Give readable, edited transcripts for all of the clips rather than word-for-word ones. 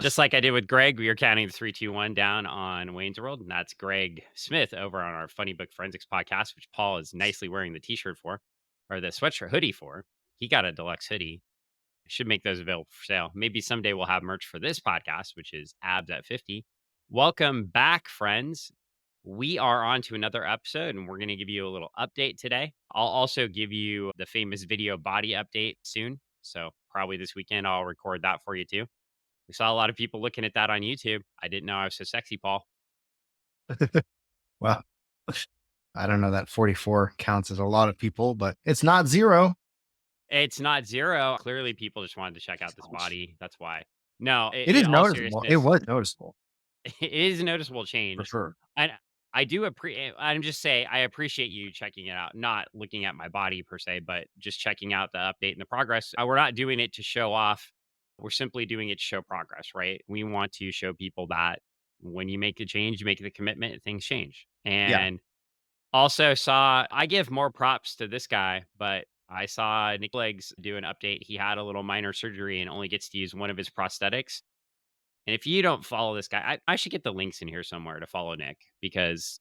Just like I did with Greg, we are counting the 3, 2, 1 down on Wayne's World, and that's Greg Smith over on our Funny Book Forensics podcast, which Paul is nicely wearing the t-shirt for, or the sweatshirt hoodie for. He got a deluxe hoodie. Should make those available for sale. Maybe someday we'll have merch for this podcast, which is Abs at 50. Welcome back, friends. We are on to another episode, and we're going to give you a little update today. I'll also give you the famous video body update soon. So, probably this weekend, I'll record that for you too. We saw a lot of people looking at that on YouTube. I didn't know I was so sexy, Paul. Well, I don't know that 44 counts as a lot of people, but it's not zero. It's not zero. Clearly, people just wanted to check out this body. That's why. No, It in is all noticeable. It seriousness, was noticeable it is a noticeable for change. sure. And I do appreciate, I'm just saying, I appreciate you checking it out, not looking at my body per se, but just checking out the update and the progress. We're not doing it to show off. We're simply doing it to show progress, right? We want to show people that when you make a change, you make the commitment, things change. Yeah. And also saw, I give more props to this guy, but I saw Nick Legs do an update. He had a little minor surgery and only gets to use one of his prosthetics. And if you don't follow this guy, I should get the links in here somewhere to follow Nick because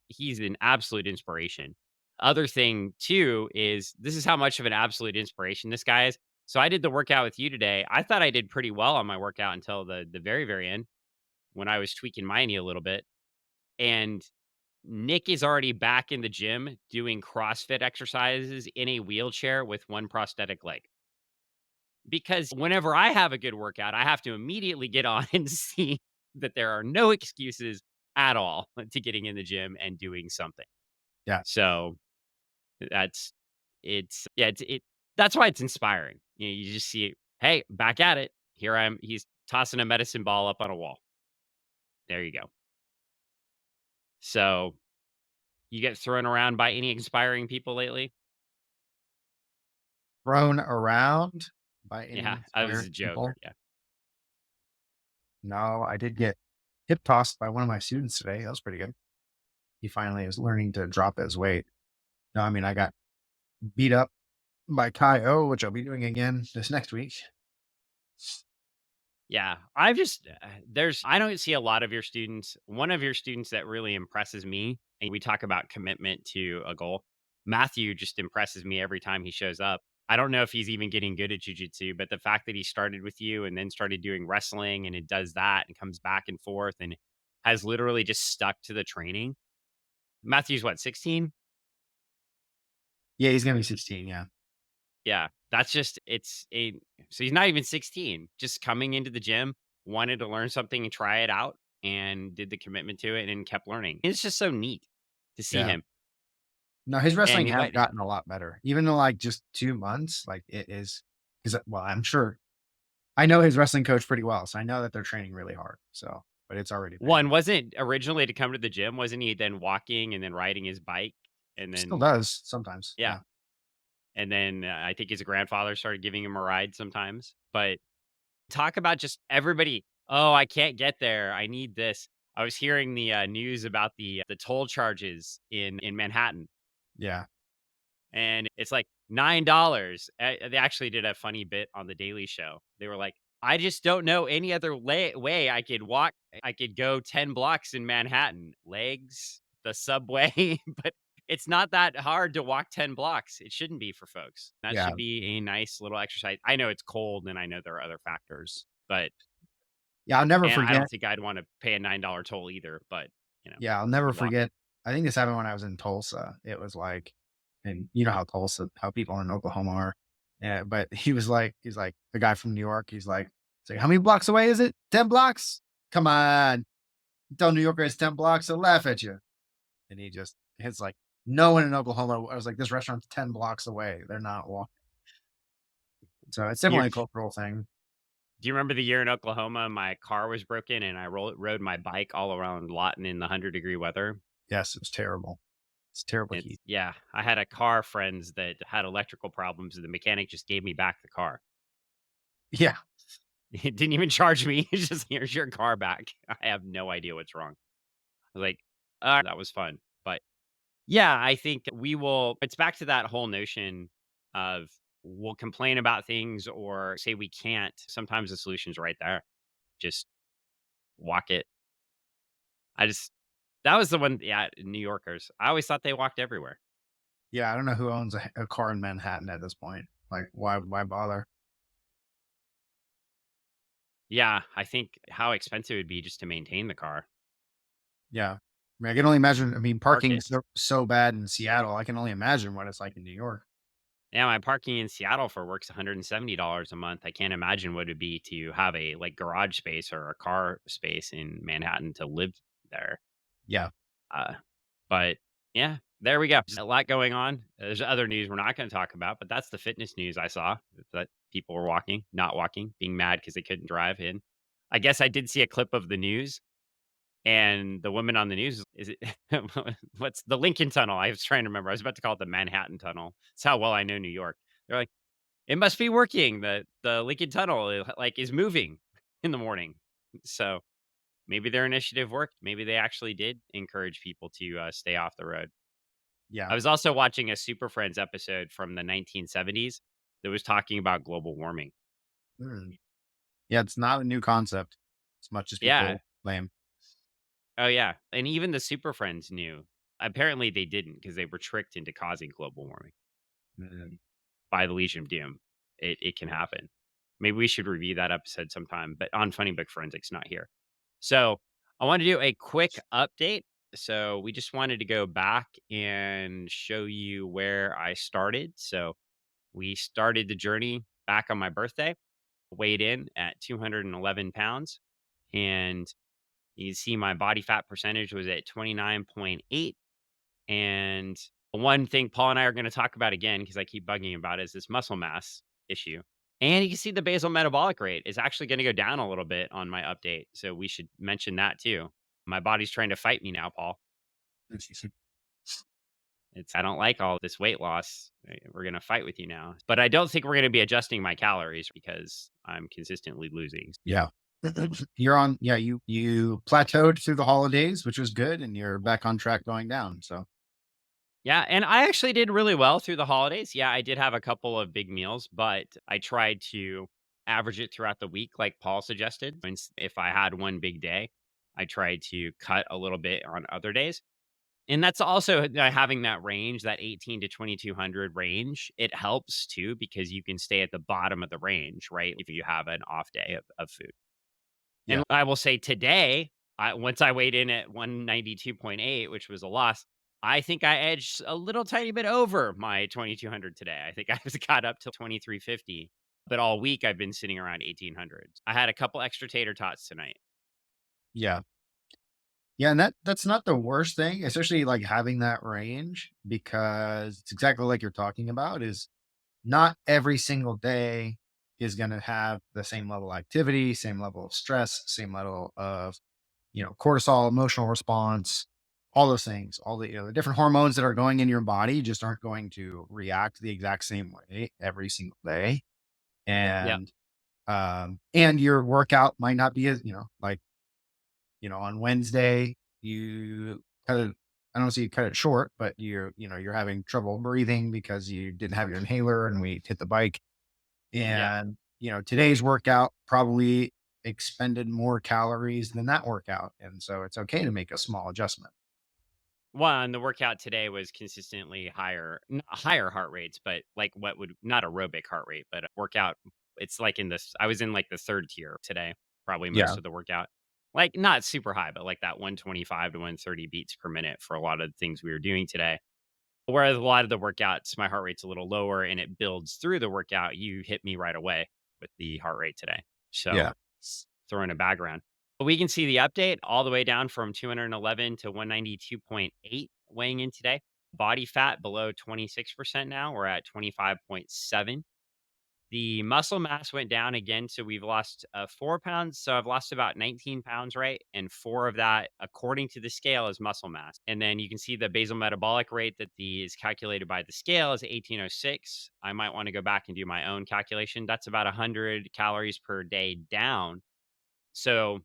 he's an absolute inspiration. Other thing too is this is how much of an absolute inspiration this guy is. So I did the workout with you today. I thought I did pretty well on my workout until the very very end when I was tweaking my knee a little bit. And Nick is already back in the gym doing CrossFit exercises in a wheelchair with one prosthetic leg. Because whenever I have a good workout, I have to immediately get on and see that there are no excuses at all to getting in the gym and doing something. Yeah. So that's yeah, that's why it's inspiring. You just see, hey, back at it. Here I am. He's tossing a medicine ball up on a wall. There you go. So you get thrown around by any inspiring people lately? Thrown around by any Yeah, that was inspiring a joke. people. Yeah. No, I did get hip tossed by one of my students today. That was pretty good. He finally is learning to drop his weight. No, I mean, I got beat up by Kai O, which I'll be doing again this next week. Yeah, I've just I don't see a lot of your students. One of your students that really impresses me, and we talk about commitment to a goal. Matthew just impresses me every time he shows up. I don't know if he's even getting good at jujitsu, but the fact that he started with you and then started doing wrestling and it does that and comes back and forth and has literally just stuck to the training. Matthew's what, 16? Yeah, he's going to be 16. Yeah. Yeah, that's just so he's not even 16, just coming into the gym, wanted to learn something and try it out and did the commitment to it and kept learning. It's just so neat to see Yeah. him. No, his And wrestling he has what gotten a lot better. Even though like just 2 months, like it is, because well, I'm sure I know his wrestling coach pretty well, so I know that they're training really hard. So, but it's already paying one off. wasn't originally to come to the gym, wasn't he then walking and then riding his bike and Still then does sometimes. yeah, Yeah. and then I think his grandfather started giving him a ride sometimes. But talk about just everybody, "Oh, I can't get there. I need this." I was hearing the news about the toll charges in Manhattan. Yeah. And it's like $9. They actually did a funny bit on the Daily Show. They were like, "I just don't know any other way I could walk. I could go 10 blocks in Manhattan. Legs, the subway, but it's not that hard to walk 10 blocks. It shouldn't be for folks. That Yeah. should be a nice little exercise. I know it's cold and I know there are other factors, but Yeah. I'll never and I forget. don't think I'd want to pay a $9 toll either, but Yeah. I'll never you walk it. forget. I think this happened when I was in Tulsa. It was like, and you know how Tulsa, how people in Oklahoma are. Yeah. But he's like the guy from New York. He's like, how many blocks away is it? 10 blocks? Come on. Tell New Yorkers 10 blocks, they'll laugh at you. And it's like, no one in Oklahoma. I was like, this restaurant's 10 blocks away. They're not walking. So it's You definitely a cultural thing. Do you remember the year in Oklahoma my car was broken and I rode my bike all around Lawton in the 100-degree weather? Yes, it's terrible. It's terrible heat. Yeah, I had a car friends that had electrical problems and the mechanic just gave me back the car. Yeah. It didn't even charge me. It's just, "Here's your car back." I have no idea what's wrong. I was like, that was fun." But yeah, I think it's back to that whole notion of we'll complain about things or say we can't. Sometimes the solution's right there. just walk it. I just that was the one. Yeah, New Yorkers. I always thought they walked everywhere. Yeah, I don't know who owns a car in Manhattan at this point. Like, why bother? Yeah, I think how expensive it would be just to maintain the car. Yeah. I mean, I can only imagine. I mean, Park parking it. is so bad in Seattle. I can only imagine what it's like in New York. Yeah, my parking in Seattle for work's $170 a month. I can't imagine what it'd be to have a like garage space or a car space in Manhattan to live there. Yeah. Uh, but yeah, there we go. There's a lot going on. There's other news we're not going to talk about, but that's the fitness news I saw that people were walking, not walking, being mad because they couldn't drive in. I guess I did see a clip of the news and the woman on the news is it what's the Lincoln Tunnel? I was trying to remember. I was about to call it the Manhattan Tunnel. It's how well I know New York. They're like, it must be working. The Lincoln Tunnel like is moving in the morning. So maybe their initiative worked. Maybe they actually did encourage people to stay off the road. Yeah. I was also watching a Super Friends episode from the 1970s that was talking about global warming. Mm. Yeah, it's not a new concept as much as Yeah. people claim. Oh, yeah. And even the Super Friends knew. Apparently, they didn't because they were tricked into causing global warming Mm. by the Legion of Doom. It can happen. Maybe we should review that episode sometime, but on Funny Book Forensics, not here. So I want to do a quick update. So we just wanted to go back and show you where I started. So we started the journey back on my birthday, weighed in at 211 pounds. And you can see my body fat percentage was at 29.8. And one thing Paul and I are going to talk about again, because I keep bugging about it, is this muscle mass issue. And you can see the basal metabolic rate is actually going to go down a little bit on my update. So we should mention that too. My body's trying to fight me now, Paul. It's I don't like all this weight loss. We're going to fight with you now. But I don't think we're going to be adjusting my calories because I'm consistently losing. Yeah. You're on. Yeah, you plateaued through the holidays, which was good, and you're back on track going down. So Yeah, and I actually did really well through the holidays. Yeah, I did have a couple of big meals, but I tried to average it throughout the week like Paul suggested. If I had one big day, I tried to cut a little bit on other days. And that's also having that range, that 18 to 2200 range. It helps too because you can stay at the bottom of the range, right? If you have an off day of food. yeah, And I will say today, once I weighed in at 192.8, which was a loss, I think I edged a little tiny bit over my 2200 today. I think I was got up to 2350, but all week I've been sitting around 1800. I had a couple extra tater tots tonight. yeah, yeah, and that's not the worst thing, especially like having that range because it's exactly like you're talking about. Is not every single day is going to have the same level of activity, same level of stress, same level of cortisol, emotional response, all those things, all the different hormones that are going in your body just aren't going to react the exact same way every single day. Yeah. And your workout might not be as, like, on Wednesday, you cut it, I don't say you cut it short, but you're having trouble breathing because you didn't have your inhaler and we hit the bike. Yeah. And, today's workout probably expended more calories than that workout. And so it's okay to make a small adjustment. One, the workout today was consistently higher, higher heart rates, but like what would not aerobic heart rate, but a workout. It's like in this, I was in like the third tier today, probably Yeah. most of the workout. Like not super high, but like that 125 to 130 beats per minute for a lot of the things we were doing today. Whereas a lot of the workouts, my heart rate's a little lower and it builds through the workout. You hit me right away with the heart rate today. So Yeah. throwing a bag around. But we can see the update all the way down from 211 to 192.8 weighing in today. Body fat below 26% now. We're at 25.7. The muscle mass went down again. So we've lost 4 pounds. So I've lost about 19 pounds, right? And four of that, according to the scale, is muscle mass. And then you can see the basal metabolic rate that the is calculated by the scale is 1806. I might want to go back and do my own calculation. That's about 100 calories per day down. So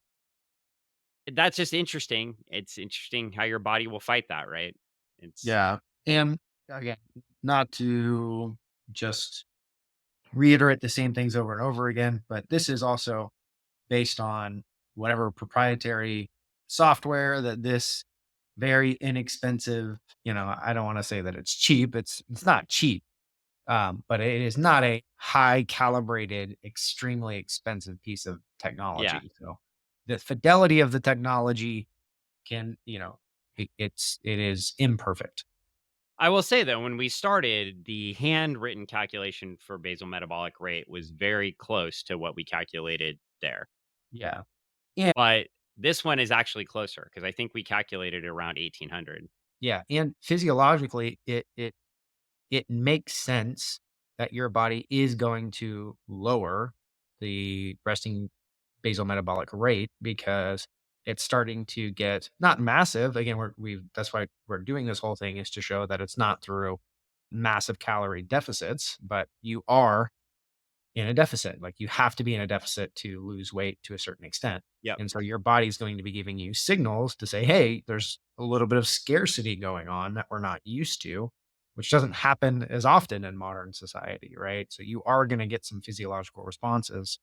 that's just interesting. It's interesting how your body will fight that, right? It's Yeah. And again, not to just reiterate the same things over and over again, but this is also based on whatever proprietary software that this very inexpensive, I don't want to say that it's cheap. It's not cheap, but it is not a high calibrated, extremely expensive piece of Yeah. technology. So the fidelity of the technology can, it is imperfect. I will say though, when we started, the handwritten calculation for basal metabolic rate was very close to what we calculated there. Yeah. And But this one is actually closer because I think we calculated around 1800. yeah. And physiologically, it makes sense that your body is going to lower the resting basal metabolic rate because it's starting to get not massive. Again, that's why we're doing this whole thing, is to show that it's not through massive calorie deficits, but you are in a deficit. Like, you have to be in a deficit to lose weight to a certain extent. Yep. And so your body's going to be giving you signals to say, hey, there's a little bit of scarcity going on that we're not used to, which doesn't happen as often in modern society, right? So you are going to get some physiological responses,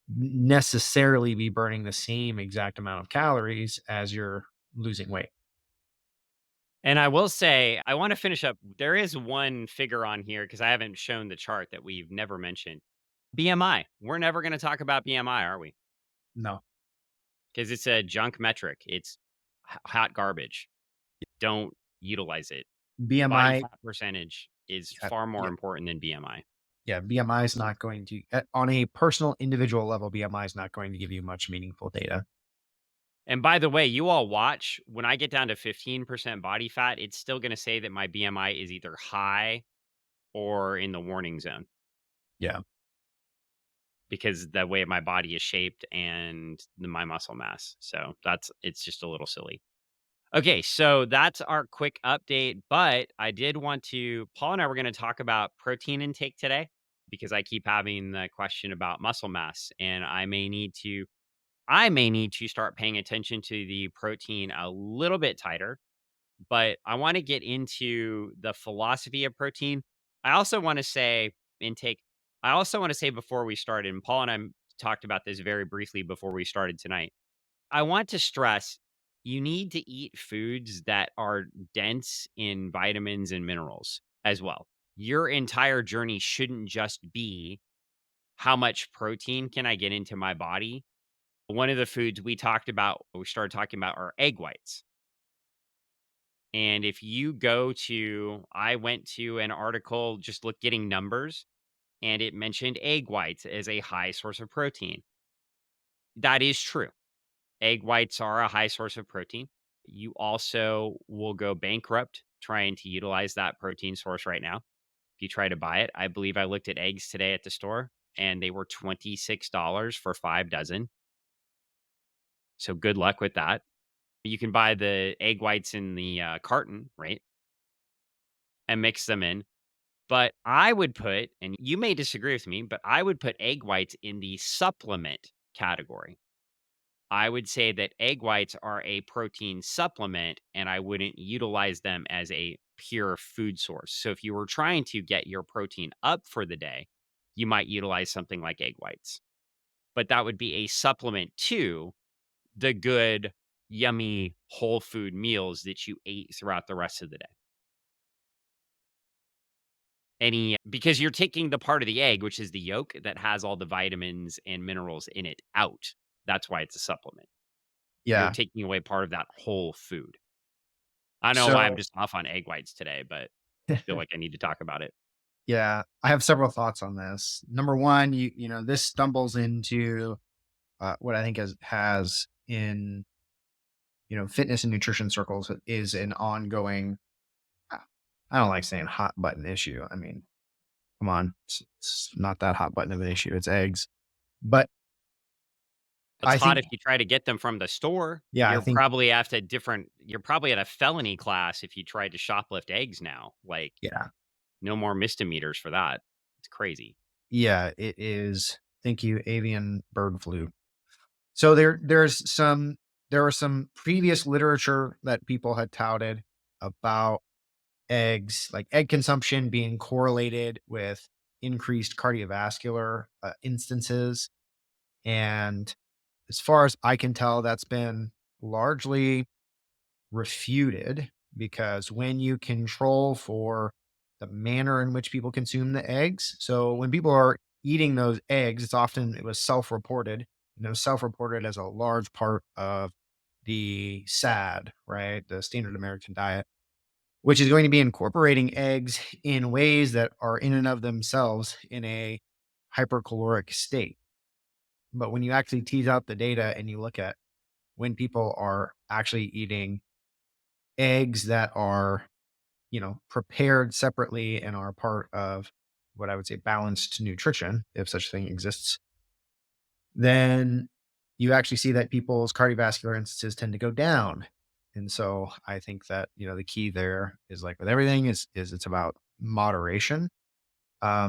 necessarily be burning the same exact amount of calories as you're losing weight. And I will say, I want to finish up. There is one figure on here because I haven't shown the chart that we've never mentioned. BMI. We're never going to talk about BMI, are we? No. Because it's a junk metric. It's hot garbage. Don't utilize it. Body BMI, fat percentage is yeah, far more yeah, important than BMI. yeah, BMI is not going to, on a personal individual level, BMI is not going to give you much meaningful data. And by the way, you all watch, when I get down to 15% body fat, it's still going to say that my BMI is either high or in the warning zone Yeah. because the way my body is shaped and my muscle mass. So it's just a little silly. Okay, so that's our quick update. But I did want to, Paul and I were going to talk about protein intake today because I keep having the question about muscle mass, and I may need to start paying attention to the protein a little bit tighter. But I want to get into the philosophy of protein. I also want to say intake. I also want to say before we started, and Paul and I talked about this very briefly before we started tonight. I want to stress you need to eat foods that are dense in vitamins and minerals as well. Your entire journey shouldn't just be how much protein can I get into my body. One of the foods we started talking about are egg whites. And if you I went to an article getting numbers, and it mentioned egg whites as a high source of protein. That is true. Egg whites are a high source of protein. You also will go bankrupt trying to utilize that protein source right now. If you try to buy it, I believe I looked at eggs today at the store and they were $26 for 5 dozen. So good luck with that. You can buy the egg whites in the carton, right? And mix them in. But I would put, and you may disagree with me, but I would put egg whites in the supplement category. I would say that egg whites are a protein supplement and I wouldn't utilize them as a pure food source. So if you were trying to get your protein up for the day, you might utilize something like egg whites. But that would be a supplement to the good, yummy whole food meals that you ate throughout the rest of the day. Because you're taking the part of the egg, which is the yolk that has all the vitamins and minerals in it out. That's why it's a supplement. You're Yeah. taking away part of that whole food. I don't know why I'm So, just off on egg whites today, but I feel like I need to talk about it. yeah, I have several thoughts on this. Number one, this stumbles into what I think has in, fitness and nutrition circles is an ongoing, uh, I don't like saying hot button issue. I mean, come on, it's not that hot button of an issue. It's eggs. But It's I hot think, if you try to get them from the store. yeah, I think, You're probably at a felony class if you tried to shoplift eggs now. Like, yeah, no more misdemeanors for that. It's crazy. yeah, it is. Thank you, avian bird flu. So there was some previous literature that people had touted about eggs, like egg consumption being correlated with increased cardiovascular instances. And as far as I can tell, that's been largely refuted because when you control for the manner in which people consume the eggs, so when people are eating those eggs, it was self-reported, and it was self-reported as a large part of the SAD, right? The standard American diet, which is going to be incorporating eggs in ways that are in and of themselves in a hypercaloric state. But when you actually tease out the data and you look at when people are actually eating eggs that are, prepared separately and are part of what I would say balanced nutrition, if such a thing exists, then you actually see that people's cardiovascular instances tend to go down. And so I think that, the key there is like with everything is it's about moderation. What I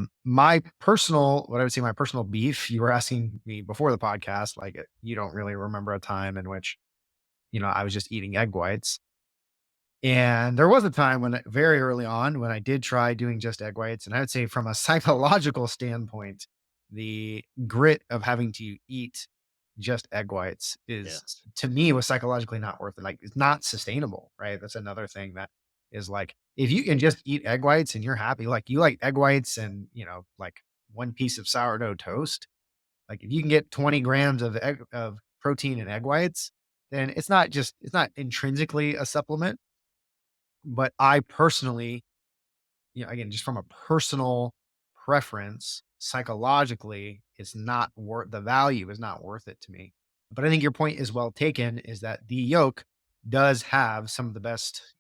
would say my personal beef, you were asking me before the podcast, like you don't really remember a time in which, I was just eating egg whites. And there was a time when very early on when I did try doing just egg whites. And I would say from a psychological standpoint, the grit of having to eat just egg whites is Yes. to me was psychologically not worth it. Like it's not sustainable, right? That's another thing that is like if you can just eat egg whites and you're happy, like you like egg whites and like one piece of sourdough toast, like if you can get 20 grams of protein in egg whites, then it's not intrinsically a supplement, but I personally, again, just from a personal preference, psychologically, it's not worth the value is not worth it to me. But I think your point is well taken is that the yolk does have some of the best,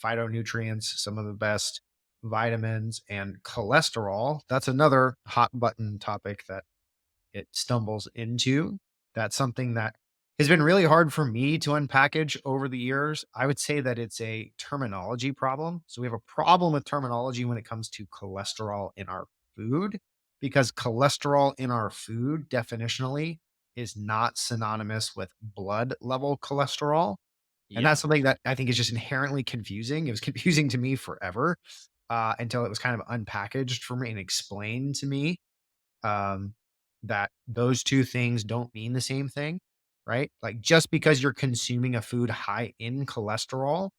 phytonutrients, some of the best vitamins and cholesterol. That's another hot button topic that it stumbles into. That's something that has been really hard for me to unpackage over the years. I would say that it's a terminology problem. So we have a problem with terminology when it comes to cholesterol in our food because cholesterol in our food definitionally is not synonymous with blood level cholesterol. And Yeah. that's something that I think is just inherently confusing. It was confusing to me forever until it was kind of unpackaged for me and explained to me um, that those two things don't mean the same thing, right? Like just because you're consuming a food high in cholesterol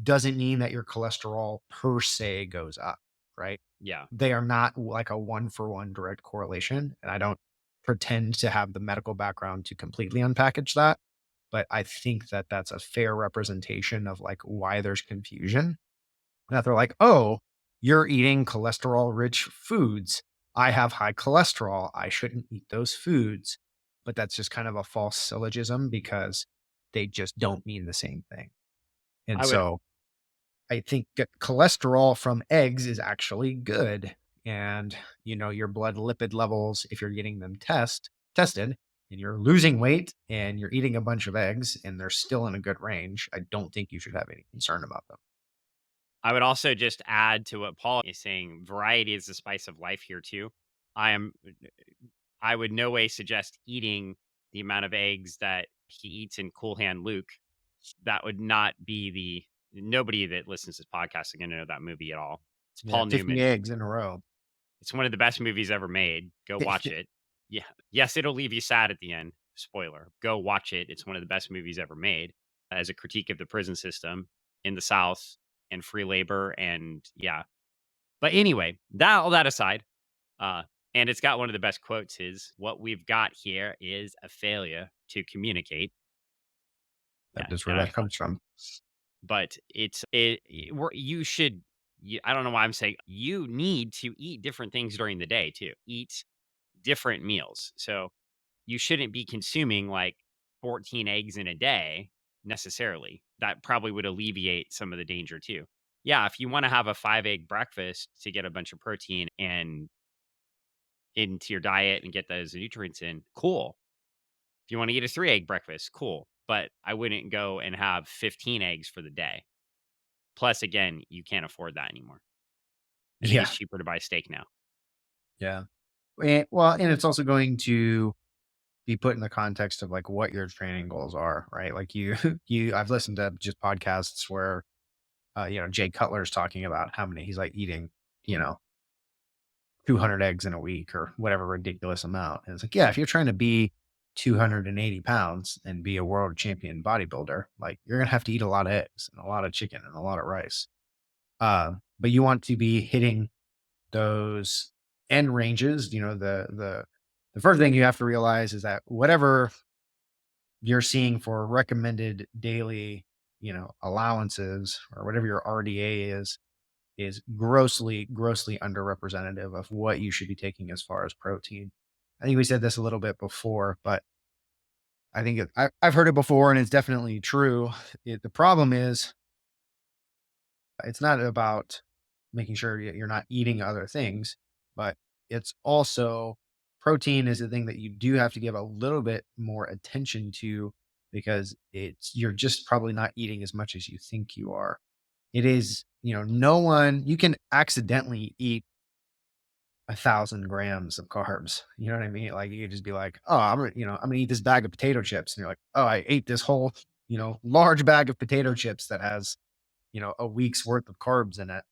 doesn't mean that your cholesterol per se goes up, right? Yeah. They are not like a one for one direct correlation. And I don't pretend to have the medical background to completely unpackage that. But I think that that's a fair representation of like why there's confusion that they're like, "Oh, you're eating cholesterol-rich foods. I have high cholesterol. I shouldn't eat those foods." But that's just kind of a false syllogism because they just don't mean the same thing. And I would so I think that cholesterol from eggs is actually good. And, your blood lipid levels, if you're getting them tested and you're losing weight and you're eating a bunch of eggs and they're still in a good range, I don't think you should have any concern about them. I would also just add to what Paul is saying, variety is the spice of life here too. I am I would no way suggest eating the amount of eggs that he eats in Cool Hand Luke. That would not be the nobody that listens to this podcast is going to know that movie at all. It's Yeah, Paul 50 Newman. eggs in a row. It's one of the best movies ever made. Go watch it. Yeah. Yes, it'll leave you sad at the end. Spoiler. Go watch it. It's one of the best movies ever made as a critique of the prison system in the South and free labor and yeah. But anyway, that all that aside, uh and it's got one of the best quotes is what we've got here is a failure to communicate. That Yeah, is where and I that comes from. but you should I don't know why I'm saying you need to eat different things during the day too. Eat different meals. So you shouldn't be consuming like 14 eggs in a day necessarily. That probably would alleviate some of the danger too. Yeah, if you want to have a 5 egg breakfast to get a bunch of protein and into your diet and get those nutrients in, cool. If you want to eat a 3 egg breakfast, cool. But I wouldn't go and have 15 eggs for the day. Plus, again, you can't afford that anymore. I think it's Yeah. cheaper to buy steak now. Yeah. And it's also going to be put in the context of like what your training goals are, right? Like I've listened to just podcasts where, Jay Cutler's talking about how many he's like eating, you know, 200 eggs in a week or whatever ridiculous amount. And it's like, yeah, if you're trying to be 280 pounds and be a world champion bodybuilder, like you're going to have to eat a lot of eggs and a lot of chicken and a lot of rice. But you want to be hitting those end ranges. The first thing you have to realize is that whatever you're seeing for recommended daily, allowances or whatever your RDA is grossly, grossly underrepresentative of what you should be taking as far as protein. I think we said this a little bit before, but I think I've heard it before and it's definitely true. The problem is it's not about making sure you're not eating other things, but it's also protein is the thing that you do have to give a little bit more attention to because you're just probably not eating as much as you think you are. It is, no one you can accidentally eat 1,000 grams of carbs. You know what I mean? Like you could just be like, oh, I'm gonna eat this bag of potato chips. And you're like, oh, I ate this whole, large bag of potato chips that has, a week's worth of carbs in it.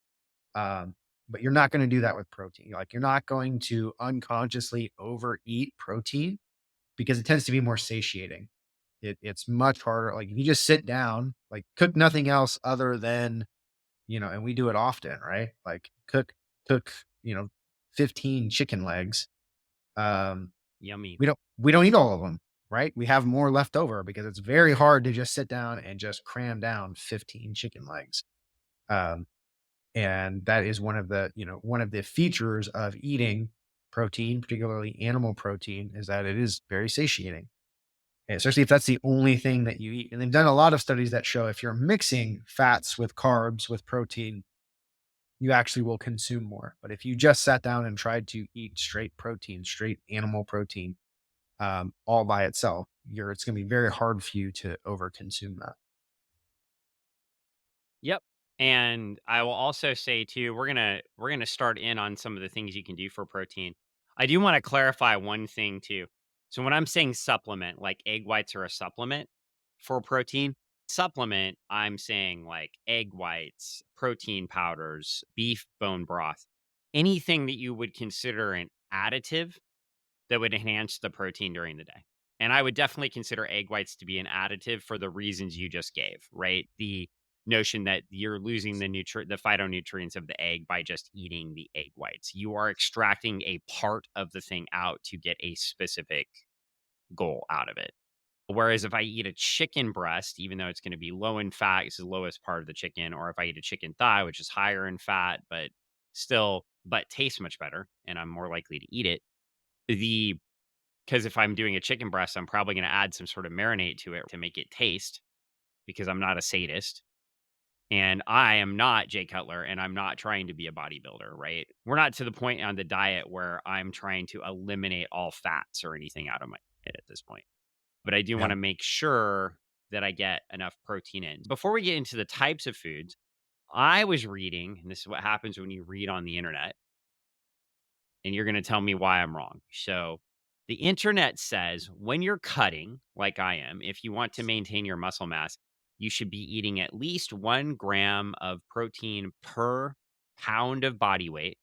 But you're not going to do that with protein. Like you're not going to unconsciously overeat protein because it tends to be more satiating. It's much harder. Like if you just sit down, like cook nothing else other than, and we do it often, right? Like cook, you know, 15 chicken legs. Um, Yummy. we don't eat all of them, right? We have more left over because it's very hard to just sit down and just cram down 15 chicken legs. Um, and that is one of the features of eating protein, particularly animal protein, is that it is very satiating, especially if that's the only thing that you eat. And they've done a lot of studies that show if you're mixing fats with carbs with protein, you actually will consume more. But if you just sat down and tried to eat straight protein, straight animal protein, all by itself, it's going to be very hard for you to overconsume that. Yep. And I will also say too, we're gonna start in on some of the things you can do for protein. I do want to clarify one thing too. So when I'm saying supplement, like egg whites are a supplement for protein, supplement, I'm saying like egg whites, protein powders, beef bone broth, anything that you would consider an additive that would enhance the protein during the day. And I would definitely consider egg whites to be an additive for the reasons you just gave, right? The notion that you're losing the phytonutrients of the egg by just eating the egg whites. You are extracting a part of the thing out to get a specific goal out of it. Whereas if I eat a chicken breast, even though it's going to be low in fat, it's the lowest part of the chicken, or if I eat a chicken thigh, which is higher in fat, but tastes much better, and I'm more likely to eat it, the because if I'm doing a chicken breast, I'm probably gonna add some sort of marinade to it to make it taste because I'm not a sadist, and I am not Jay Cutler, and I'm not trying to be a bodybuilder, right? We're not to the point on the diet where I'm trying to eliminate all fats or anything out of my diet at this point, but I do Yeah. wanna make sure that I get enough protein in. Before we get into the types of foods, I was reading, and this is what happens when you read on the internet, and you're going to tell me why I'm wrong. So, the internet says when you're cutting, like I am, if you want to maintain your muscle mass, you should be eating at least 1 gram of protein per pound of body weight.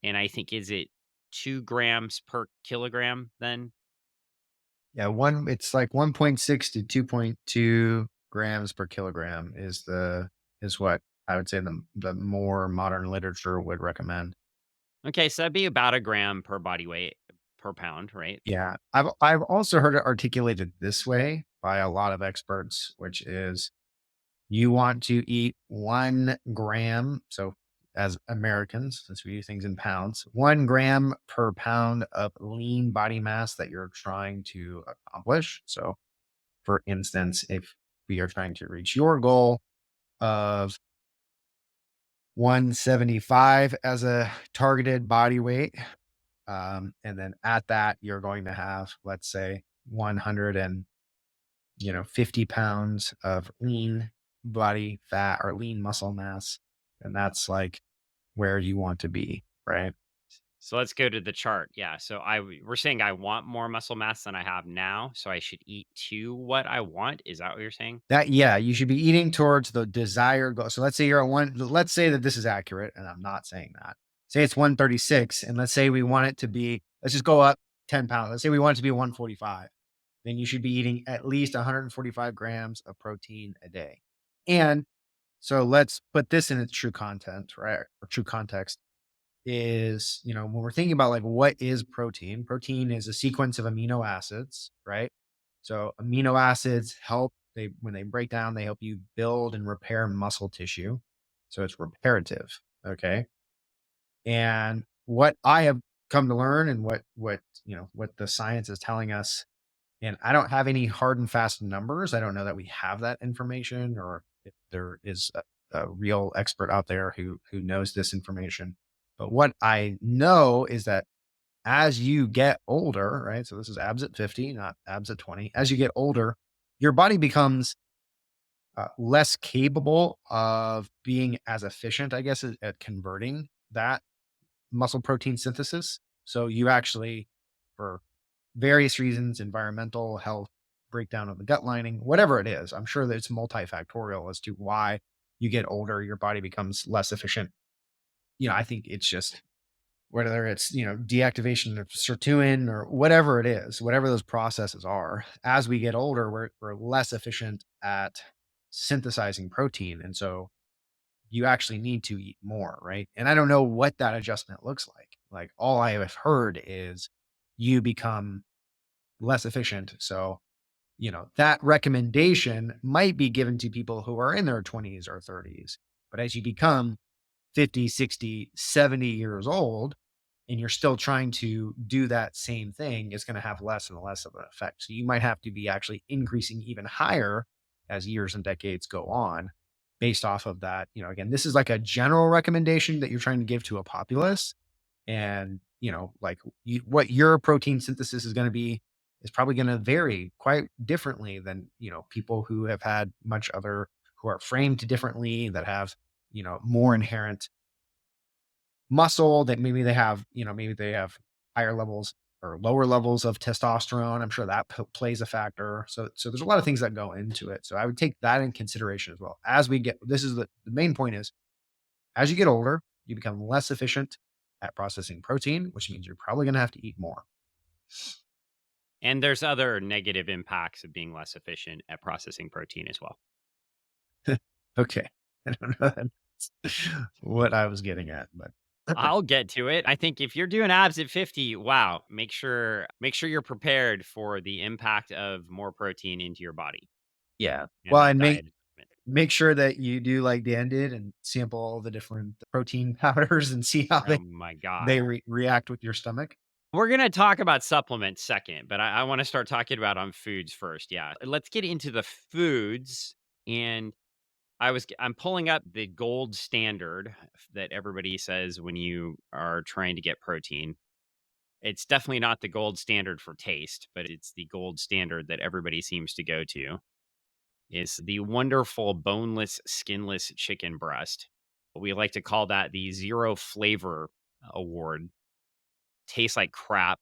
And I think, is it 2 grams per kilogram then? Yeah, it's like 1.6 to 2.2 grams per kilogram is what I would say the more modern literature would recommend. Okay, so that'd be about a gram per body weight per pound, right? Yeah. I've also heard it articulated this way by a lot of experts, which is you want to eat 1 gram. So as Americans, since we do things in pounds, 1 gram per pound of lean body mass that you're trying to accomplish. So for instance, if we are trying to reach your goal of 175 as a targeted body weight, and then at that, you're going to have, let's say, 150 pounds of lean body fat or lean muscle mass. And that's like where you want to be, right? So let's go to the chart. Yeah. So we're saying I want more muscle mass than I have now. So I should eat to what I want. Is that what you're saying? Yeah, you should be eating towards the desired goal. So let's say you're at let's say that this is accurate, and I'm not saying that. Say it's 136, and let's say we want it to be, let's just go up 10 pounds. Let's say we want it to be 145. then you should be eating at least 145 grams of protein a day. And so let's put this in its true content, right? Or true context is, when we're thinking about like what is protein, protein is a sequence of amino acids, right? So amino acids help they when they break down, they help you build and repair muscle tissue. So it's reparative. Okay. And what I have come to learn and what the science is telling us, and I don't have any hard and fast numbers. I don't know that we have that information or if there is a real expert out there who knows this information. But what I know is that as you get older, right? So this is abs at 50, not abs at 20. As you get older, your body becomes less capable of being as efficient, I guess, at converting that muscle protein synthesis. So you actually, for various reasons, environmental, health, breakdown of the gut lining, whatever it is, I'm sure that it's multifactorial as to why you get older, your body becomes less efficient. I think it's just whether it's, deactivation of sirtuin or whatever it is, whatever those processes are, as we get older, we're less efficient at synthesizing protein. And so you actually need to eat more, right? And I don't know what that adjustment looks like. Like all I have heard is you become less efficient. So, that recommendation might be given to people who are in their 20s or 30s. But as you become 50, 60, 70 years old, and you're still trying to do that same thing, it's going to have less and less of an effect. So you might have to be actually increasing even higher as years and decades go on based off of that. Again, this is like a general recommendation that you're trying to give to a populace. And, like what your protein synthesis is going to be is probably going to vary quite differently than, people who have had much other, who are framed differently, that have, more inherent muscle, that maybe they have higher levels or lower levels of testosterone. I'm sure that plays a factor. So there's a lot of things that go into it. So I would take that in consideration as well. As we get, this is the main point is, as you get older, you become less efficient at processing protein, which means you're probably going to have to eat more. And there's other negative impacts of being less efficient at processing protein as well. Okay. I don't know that's what I was getting at, but I'll get to it. I think if you're doing abs at 50, wow, make sure you're prepared for the impact of more protein into your body yeah. and Well, that and make diet adjustment. make sure that you do like Dan did and sample all the different protein powders and see how Oh they my god. they react with your stomach. We're gonna talk about supplements second, but I want to start talking about on foods first. Yeah, let's get into the foods. And I'm pulling up the gold standard that everybody says when you are trying to get protein. It's definitely not the gold standard for taste, but it's the gold standard that everybody seems to go to. Is the wonderful boneless, skinless chicken breast. We like to call that the zero flavor award. Tastes like crap.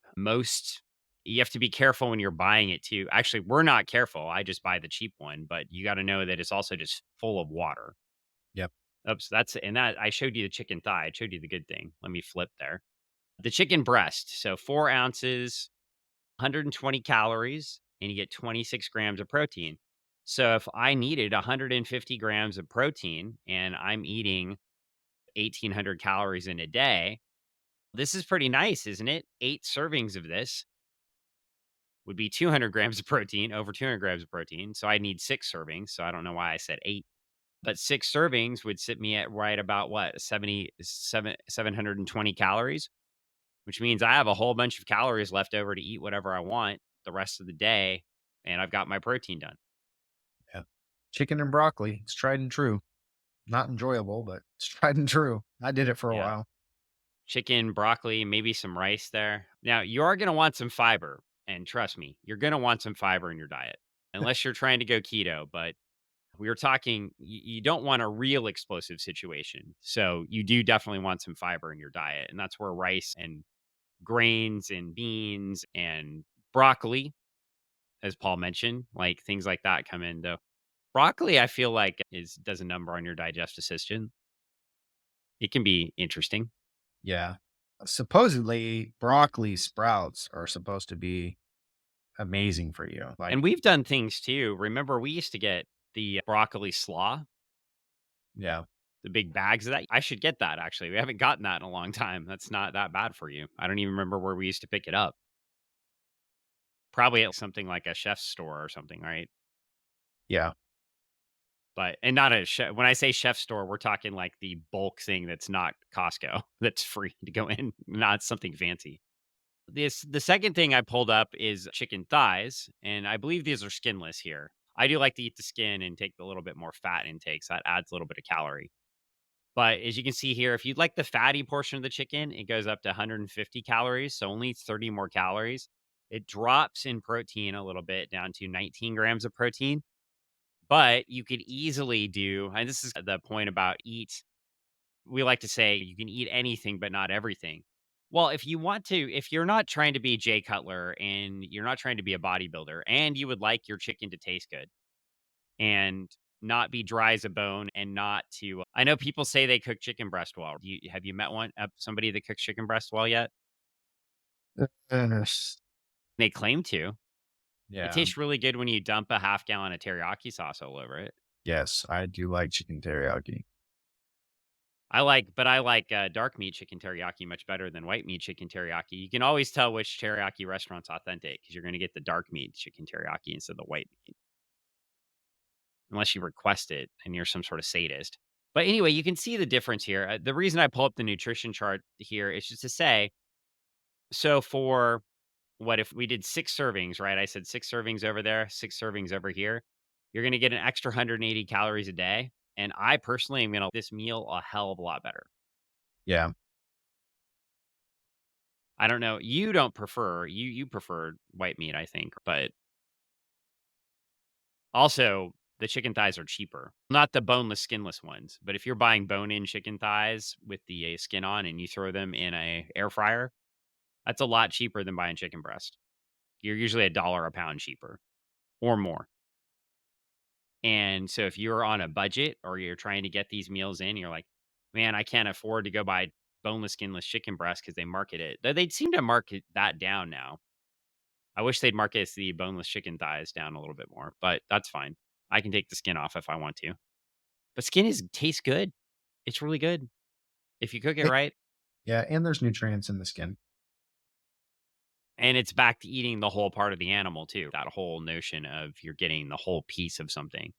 You have to be careful when you're buying it too. Actually, we're not careful. I just buy the cheap one, but you got to know that it's also just full of water. Yep. Oops, that I showed you the chicken thigh. I showed you the good thing. Let me flip there. The chicken breast. So 4 ounces, 120 calories, and you get 26 grams of protein. So if I needed 150 grams of protein and I'm eating 1,800 calories in a day, this is pretty nice, isn't it? 8 servings of this would be 200 grams of protein, over 200 grams of protein. So I need 6 servings. So I don't know why I said eight, but 6 servings would sit me at right about what, 720 calories, which means I have a whole bunch of calories left over to eat whatever I want the rest of the day. And I've got my protein done. Yeah. Chicken and broccoli. It's tried and true. Not enjoyable, but it's tried and true. I did it for a Yeah. while. Chicken, broccoli, maybe some rice there. Now, you are going to want some fiber. And trust me, you're going to want some fiber in your diet, unless you're trying to go keto. But we were talking, you don't want a real explosive situation. So you do definitely want some fiber in your diet. And that's where rice and grains and beans and broccoli, as Paul mentioned, like things like that come in. Though broccoli, I feel like does a number on your digestive system. It can be interesting. Yeah. Supposedly, broccoli sprouts are supposed to be amazing for you. Like, And we've done things too. Remember, we used to get the broccoli slaw, yeah, the big bags of that. I should get that actually. We haven't gotten that in a long time. That's not that bad for you. I don't even remember where we used to pick it up. Probably at something like a chef's store or something, right? yeah, But and not a chef. When I say chef store, we're talking like the bulk thing that's not Costco. That's free to go in, not something fancy. The second thing I pulled up is chicken thighs, and I believe these are skinless here. I do like to eat the skin and take a little bit more fat intake, so that adds a little bit of calorie. But as you can see here, if you'd like the fatty portion of the chicken, it goes up to 150 calories, so only 30 more calories. It drops in protein a little bit down to 19 grams of protein, but you could easily do, and this is the point about eat. We like to say you can eat anything, but not everything. Well, if you want to, if you're not trying to be Jay Cutler and you're not trying to be a bodybuilder and you would like your chicken to taste good and not be dry as a bone and not to, I know people say they cook chicken breast well. Have you met somebody that cooks chicken breast well yet? uh, They claim to. It yeah. tastes really good when you dump a half gallon of teriyaki sauce all over it. Yes, I do like chicken teriyaki. I like dark meat chicken teriyaki much better than white meat chicken teriyaki. You can always tell which teriyaki restaurant's authentic because you're going to get the dark meat chicken teriyaki instead of the white meat, unless you request it and you're some sort of sadist. But anyway, you can see the difference here. The reason I pull up the nutrition chart here is just to say, so for what if we did 6 servings, right? I said 6 servings over there, 6 servings over here. You're going to get an extra 180 calories a day. And I personally am going to this meal a hell of a lot better. Yeah. I don't know. You don't prefer you prefer white meat, I think, but also the chicken thighs are cheaper. Not the boneless, skinless ones, but if you're buying bone-in chicken thighs with the skin on and you throw them in a air fryer, that's a lot cheaper than buying chicken breast. You're usually $1 a pound cheaper or more. And so if you're on a budget or you're trying to get these meals in, you're like, man, I can't afford to go buy boneless, skinless chicken breast because they market it. Though they seem to market that down now. I wish they'd market the boneless chicken thighs down a little bit more, but that's fine. I can take the skin off if I want to. But skin is tastes good. It's really good if you cook it It right. yeah, and there's nutrients in the skin. And it's back to eating the whole part of the animal too. That whole notion of you're getting the whole piece of something.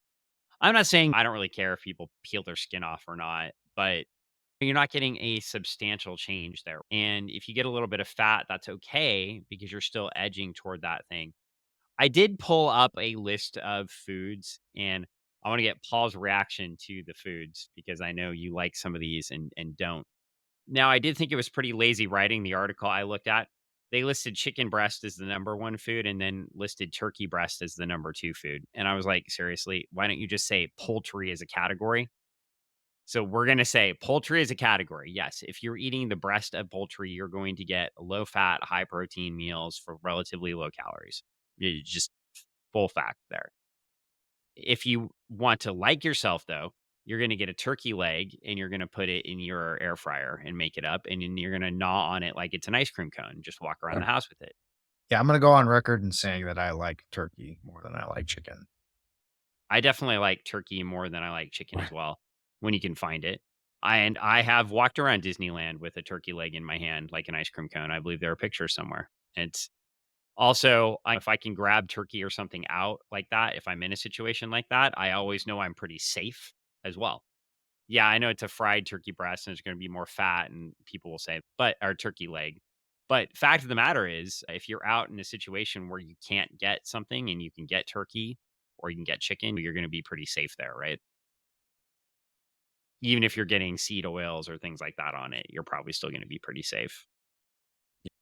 I'm not saying I don't really care if people peel their skin off or not, but you're not getting a substantial change there. And if you get a little bit of fat, that's okay because you're still edging toward that thing. I did pull up a list of foods and I want to get Paul's reaction to the foods because I know you like some of these and don't. Now, I did think it was pretty lazy writing the article I looked at. They listed chicken breast as the number one food and then listed turkey breast as the number two food. And I was like, seriously, why don't you just say poultry as a category? So we're going to say poultry is a category. Yes, if you're eating the breast of poultry, you're going to get low fat, high protein meals for relatively low calories. Just full fact there. If you want to like yourself, though, you're going to get a turkey leg and you're going to put it in your air fryer and make it up. And then you're going to gnaw on it like it's an ice cream cone. Just walk around Uh, the house with it. yeah, I'm gonna go on record and saying that I like turkey more than I like chicken. I definitely like turkey more than I like chicken as well when you can find it. And I have walked around Disneyland with a turkey leg in my hand like an ice cream cone. I believe there are pictures somewhere. It's also, if I can grab turkey or something out like that, if I'm in a situation like that, I always know I'm pretty safe as well. Yeah, I know it's a fried turkey breast and it's going to be more fat, and people will say, but our turkey leg. But fact of the matter is, if you're out in a situation where you can't get something and you can get turkey or you can get chicken, you're going to be pretty safe there, right? Even if you're getting seed oils or things like that on it, you're probably still going to be pretty safe.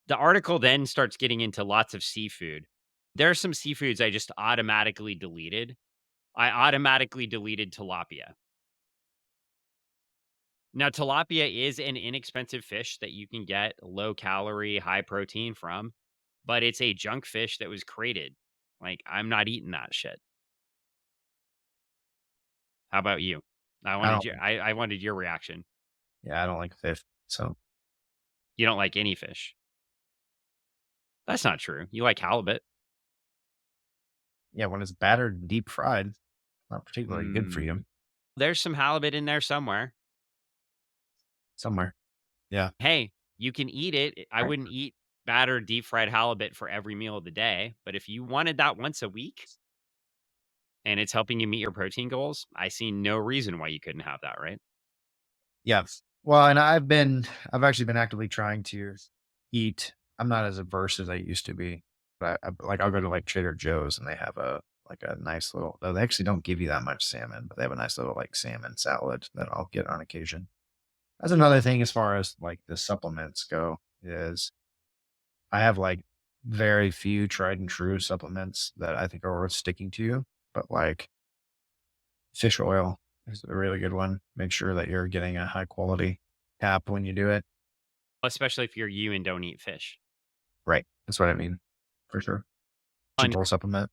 The article then starts getting into lots of seafood. There are some seafoods I just automatically deleted. I automatically deleted tilapia. Now, tilapia is an inexpensive fish that you can get low calorie, high protein from, but it's a junk fish that was created. Like, I'm not eating that shit. How about you? I don't I wanted your reaction. yeah, I don't like fish. So You don't like any fish. That's not true. You like halibut. Yeah, when it's battered and deep fried, not particularly good for Mm, you there's some halibut in there somewhere. somewhere. Yeah. Hey, you can eat it. I Right. wouldn't eat battered deep fried halibut for every meal of the day, but if you wanted that once a week and it's helping you meet your protein goals, I see no reason why you couldn't have that, right? Yes. Well, and I've actually been actively trying to eat. I'm not as averse as I used to be, but like I'll go to like Trader Joe's and they have a nice little. Though they actually don't give you that much salmon, but they have a nice little like salmon salad that I'll get on occasion. That's another thing as far as like the supplements go is I have like very few tried and true supplements that I think are worth sticking to, but like fish oil is a really good one. Make sure that you're getting a high quality tap when you do it. Especially if you're you and don't eat fish. Right. That's what I mean. For sure. And Cheap little supplement.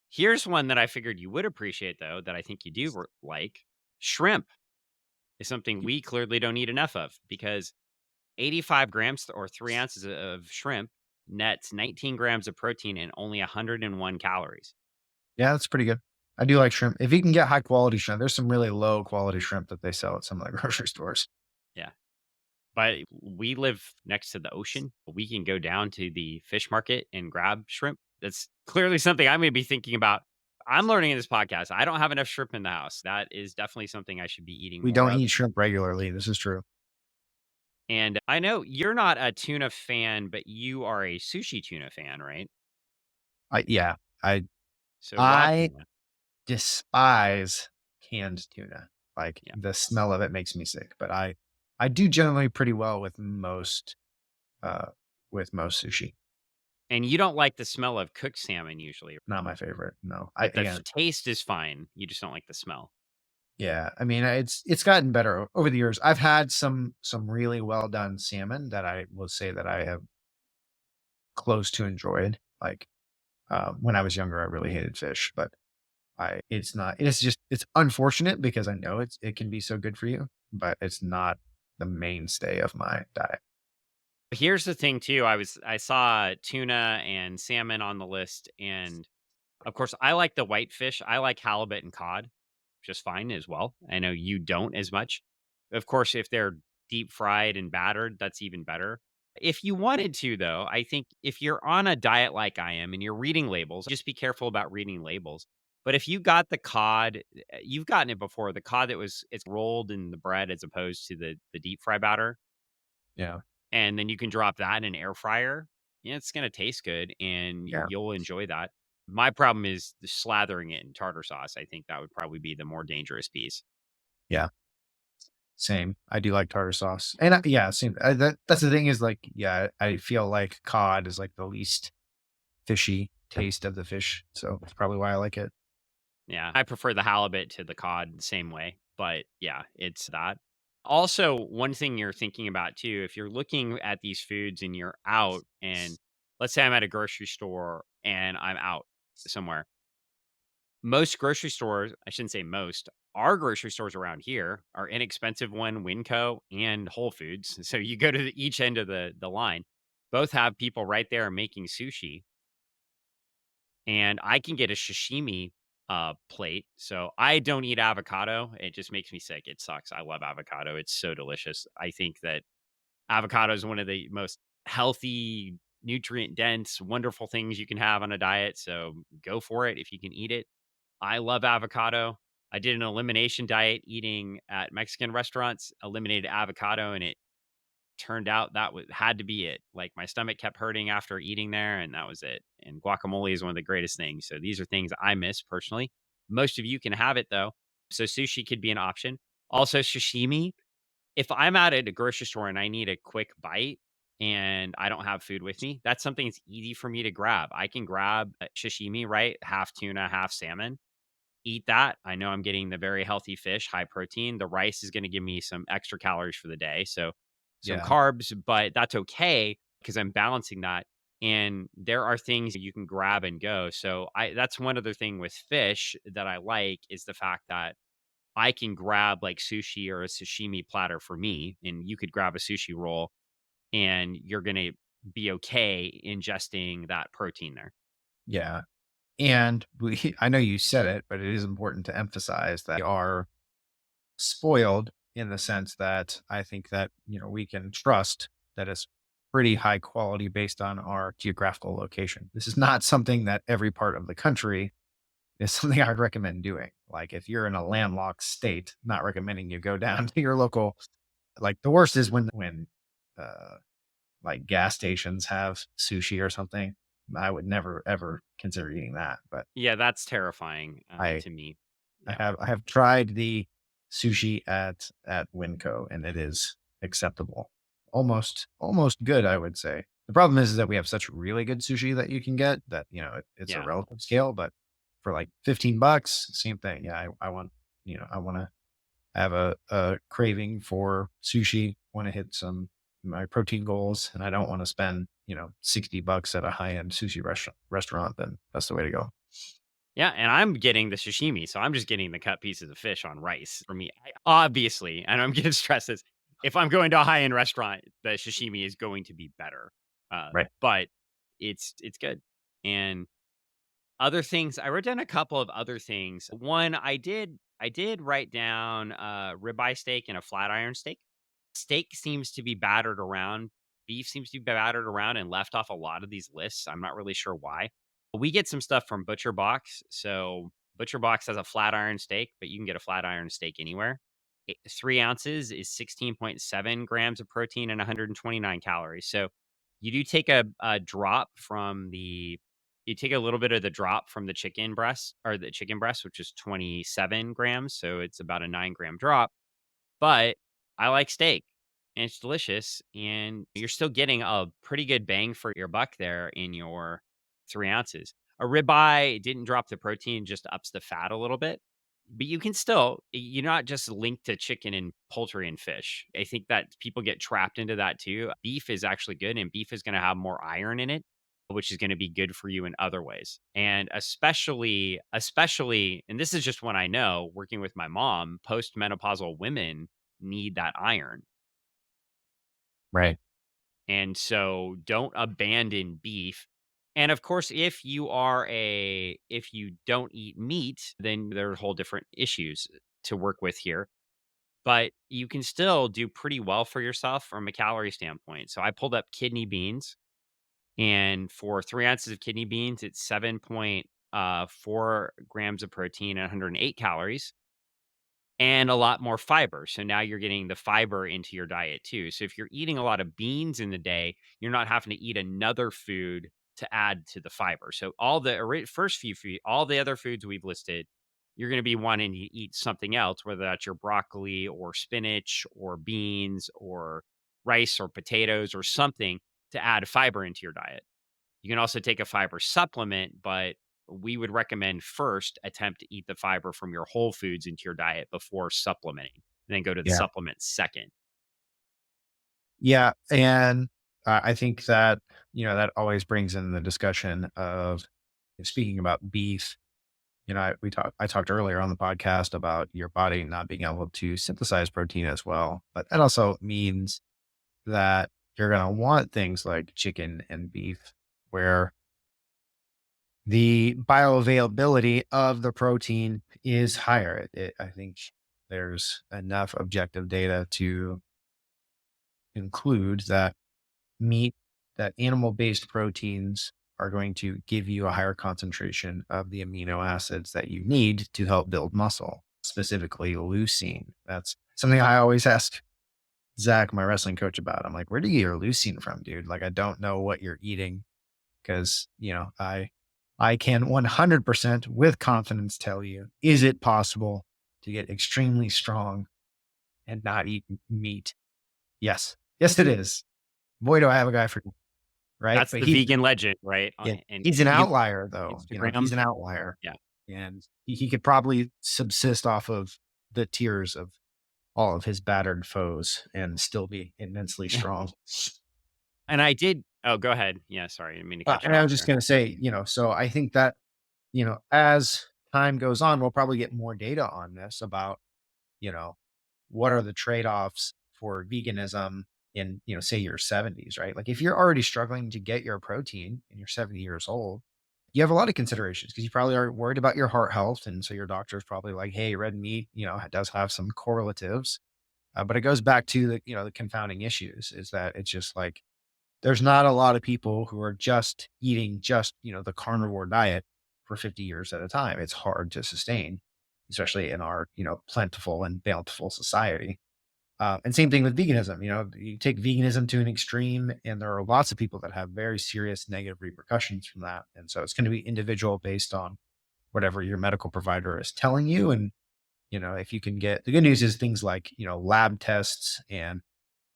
here's one that I figured you would appreciate, though, that I think you do like. Shrimp is something we clearly don't eat enough of because 85 grams or 3 ounces of shrimp nets 19 grams of protein and only 101 calories. Yeah, that's pretty good. I do like shrimp. If you can get high quality shrimp, there's some really low quality shrimp that they sell at some of the grocery stores. Yeah. But we live next to the ocean. We can go down to the fish market and grab shrimp. That's clearly something I'm going to be thinking about. I'm learning in this podcast. I don't have enough shrimp in the house. That is definitely something I should be eating We more don't of. eat shrimp regularly. This is true. And I know you're not a tuna fan, but you are a sushi tuna fan, right? Yeah, I So raw I tuna. despise canned tuna. Like Yeah. the smell of it makes me sick, but I do generally pretty well uh with most sushi. And you don't like the smell of cooked salmon usually, Not my favorite. No. I but the again, taste is fine. You just don't like the smell. yeah. I mean, it's gotten better over the years. I've had some really well done salmon that I will say that I have close to enjoyed. Like when I was younger, I really hated fish, but I it's not it's just it's unfortunate because I know it can be so good for you, but it's not the mainstay of my diet. Here's the thing too. I saw tuna and salmon on the list, and of course I like the whitefish. I like halibut and cod just fine as well. I know you don't as much. Of course, if they're deep fried and battered, that's even better. If you wanted to, though, I think if you're on a diet like I am and you're reading labels, just be careful about reading labels. But if you got the cod, you've gotten it before. The cod that was it's rolled in the bread as opposed to the deep fry batter, Yeah. and then you can drop that in an air fryer. Yeah, it's gonna taste good and Yeah. you'll enjoy that. My problem is the slathering it in tartar sauce. I think that would probably be the more dangerous piece. Yeah. Same. I do like tartar sauce. And yeah, same. That's the thing is like, yeah, I feel like cod is like the least fishy taste of the fish. So that's probably why I like it. Yeah, I prefer the halibut to the cod the same way, but yeah, it's that. Also, one thing you're thinking about too, if you're looking at these foods and you're out and let's say I'm at a grocery store and I'm out somewhere. Most grocery stores, I shouldn't say most, our grocery stores around here are inexpensive one, Winco and Whole Foods. So you go to each end of the line. Both have people right there making sushi and I can get a sashimi plate. So I don't eat avocado. It just makes me sick. It sucks. I love avocado. It's so delicious. I think that avocado is one of the most healthy, nutrient dense, wonderful things you can have on a diet. So go for it if you can eat it. I love avocado. I did an elimination diet eating at Mexican restaurants, eliminated avocado, and it turned out that had to be it. Like my stomach kept hurting after eating there, and that was it. And guacamole is one of the greatest things. So these are things I miss personally. Most of you can have it though. So sushi could be an option. Also, sashimi. If I'm out at a grocery store and I need a quick bite and I don't have food with me, that's something that's easy for me to grab. I can grab sashimi, right? Half tuna, half salmon. Eat that. I know I'm getting the very healthy fish, high protein. The rice is going to give me some extra calories for the day. So some Yeah. carbs, but that's okay because I'm balancing that. And there are things that you can grab and go. So I that's one other thing with fish that I like is the fact that I can grab like sushi or a sashimi platter for me, and you could grab a sushi roll and you're gonna be okay ingesting that protein there. Yeah. And I know you said it, but it is important to emphasize that we are spoiled in the sense that I think that, we can trust that it's pretty high quality based on our geographical location. This is not something that every part of the country is something I would recommend doing. Like if you're in a landlocked state, not recommending you go down to your local. Like the worst is when uh like gas stations have sushi or something. I would never ever consider eating that. But Yeah, that's terrifying I to me. I Yeah. have I have tried the sushi at Winco and it is acceptable. Almost good, I would say. The problem is that we have such really good sushi that you can get that, it's a Yeah. relative scale, but for like $15, same thing. Yeah, I want to have a craving for sushi, want to hit my protein goals, and I don't want to spend, $60 at a high-end sushi restaurant, then that's the way to go. Yeah, and I'm getting the sashimi, so I'm just getting the cut pieces of fish on rice for me. Obviously, and I'm getting stressed is if I'm going to a high-end restaurant, the sashimi is going to be better. Right. But it's good. And other things, I wrote down a couple of other things. One, I did write down ribeye steak and a flat iron steak. Steak seems to be battered around. Beef seems to be battered around and left off a lot of these lists. I'm not really sure why. We get some stuff from Butcher Box. So Butcher Box has a flat iron steak, but you can get a flat iron steak anywhere. 3 ounces is 16.7 grams of protein and 129 calories. So you do take a drop from the you take a little bit of the drop from the chicken breast, which is 27 grams. So it's about a 9-gram drop. But I like steak and it's delicious. And you're still getting a pretty good bang for your buck there in your 3 ounces. A ribeye didn't drop the protein, just ups the fat a little bit. But you can still, you're not just linked to chicken and poultry and fish. I think that people get trapped into that too. Beef is actually good, and beef is going to have more iron in it, which is going to be good for you in other ways. And especially, and this is just one I know working with my mom, postmenopausal women need that iron. Right. And so don't abandon beef. And of course, if you don't eat meat, then there are whole different issues to work with here. But you can still do pretty well for yourself from a calorie standpoint. So I pulled up kidney beans, and for 3 ounces of kidney beans, it's 7.4 grams of protein and 108 calories and a lot more fiber. So now you're getting the fiber into your diet too. So if you're eating a lot of beans in the day, you're not having to eat another food to add to the fiber. So all the first few food, all the other foods we've listed, you're going to be wanting to eat something else, whether that's your broccoli or spinach or beans or rice or potatoes or something to add fiber into your diet. You can also take a fiber supplement, but we would recommend first attempt to eat the fiber from your whole foods into your diet before supplementing, and then go to the Yeah. supplement second. Yeah. And I think that, that always brings in the discussion of speaking about beef. I talked earlier on the podcast about your body not being able to synthesize protein as well, but that also means that you're going to want things like chicken and beef where the bioavailability of the protein is higher. I think there's enough objective data to conclude that meat, that animal based proteins are going to give you a higher concentration of the amino acids that you need to help build muscle, specifically leucine. That's something I always ask Zach, my wrestling coach, about. I'm like, where do you get your leucine from, dude? Like, I don't know what you're eating because, I can 100% with confidence tell you, is it possible to get extremely strong and not eat meat? Yes. Yes, it is. Boy, do I have a guy for you, right? That's But the vegan legend, right? yeah, And he's an you outlier though. He's Instagram. an outlier, Yeah. and he could probably subsist off of the tears of all of his battered foes and still be immensely strong. And I did. Oh, go ahead. Yeah. Sorry. I didn't mean to cut you And I off was just there. going to say, so I think that, as time goes on, we'll probably get more data on this about, you know, what are the trade-offs for veganism in, say your 70s, right? Like if you're already struggling to get your protein and you're 70 years old, you have a lot of considerations because you probably are worried about your heart health. And so your doctor is probably like, hey, red meat, does have some correlatives. But it goes back to the confounding issues is that it's just like there's not a lot of people who are just eating the carnivore diet for 50 years at a time. It's hard to sustain, especially in our, plentiful and bountiful society. And same thing with veganism. You take veganism to an extreme, and there are lots of people that have very serious negative repercussions from that. And so it's going to be individual based on whatever your medical provider is telling you. And, if you can get the good news is things like, lab tests and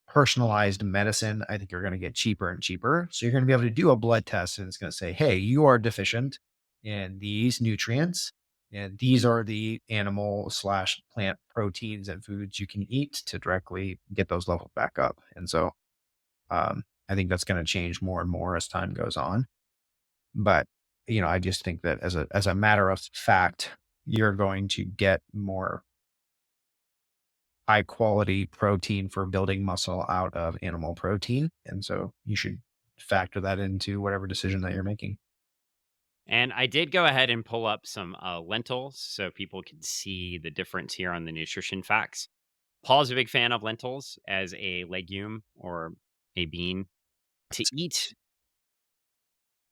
personalized medicine, I think are going to get cheaper and cheaper. So you're going to be able to do a blood test and it's going to say, hey, you are deficient in these nutrients. And these are the animal slash plant proteins and foods you can eat to directly get those levels back up. And so I think that's going to change more and more as time goes on. But, I just think that as a matter of fact, you're going to get more high quality protein for building muscle out of animal protein. And so you should factor that into whatever decision that you're making. And I did go ahead and pull up some lentils so people can see the difference here on the nutrition facts. Paul's a big fan of lentils as a legume or a bean to eat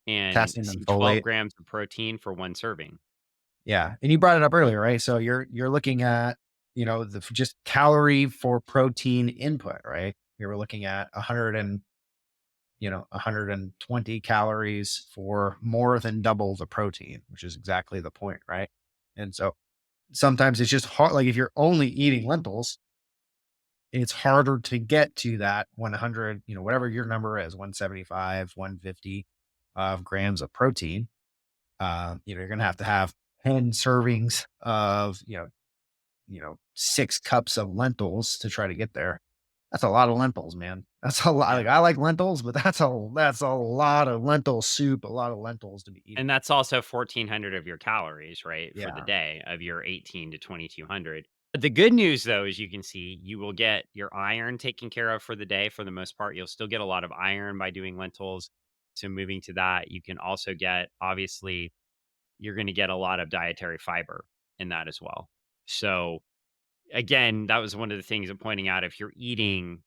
and Potassium and see 12 folate. grams of protein for one serving. Yeah. And you brought it up earlier, right? So you're looking at, the just calorie for protein input, right? You were looking at 120 calories for more than double the protein, which is exactly the point, right? And so sometimes it's just hard. Like if you're only eating lentils, it's harder to get to that 100, whatever your number is, 175, 150 grams of protein. You're going to have 10 servings of, 6 cups of lentils to try to get there. That's a lot of lentils, man. That's a lot. Yeah. Like I like lentils, but that's a lot of lentil soup, a lot of lentils to be eating. And that's also 1,400 of your calories, right, for the Yeah. day of your 18 to 2,200. But the good news, though, as you can see, you will get your iron taken care of for the day for the most part. You'll still get a lot of iron by doing lentils. So moving to that, you can also get, obviously, you're going to get a lot of dietary fiber in that as well. So again, that was one of the things I'm pointing out. If you're eating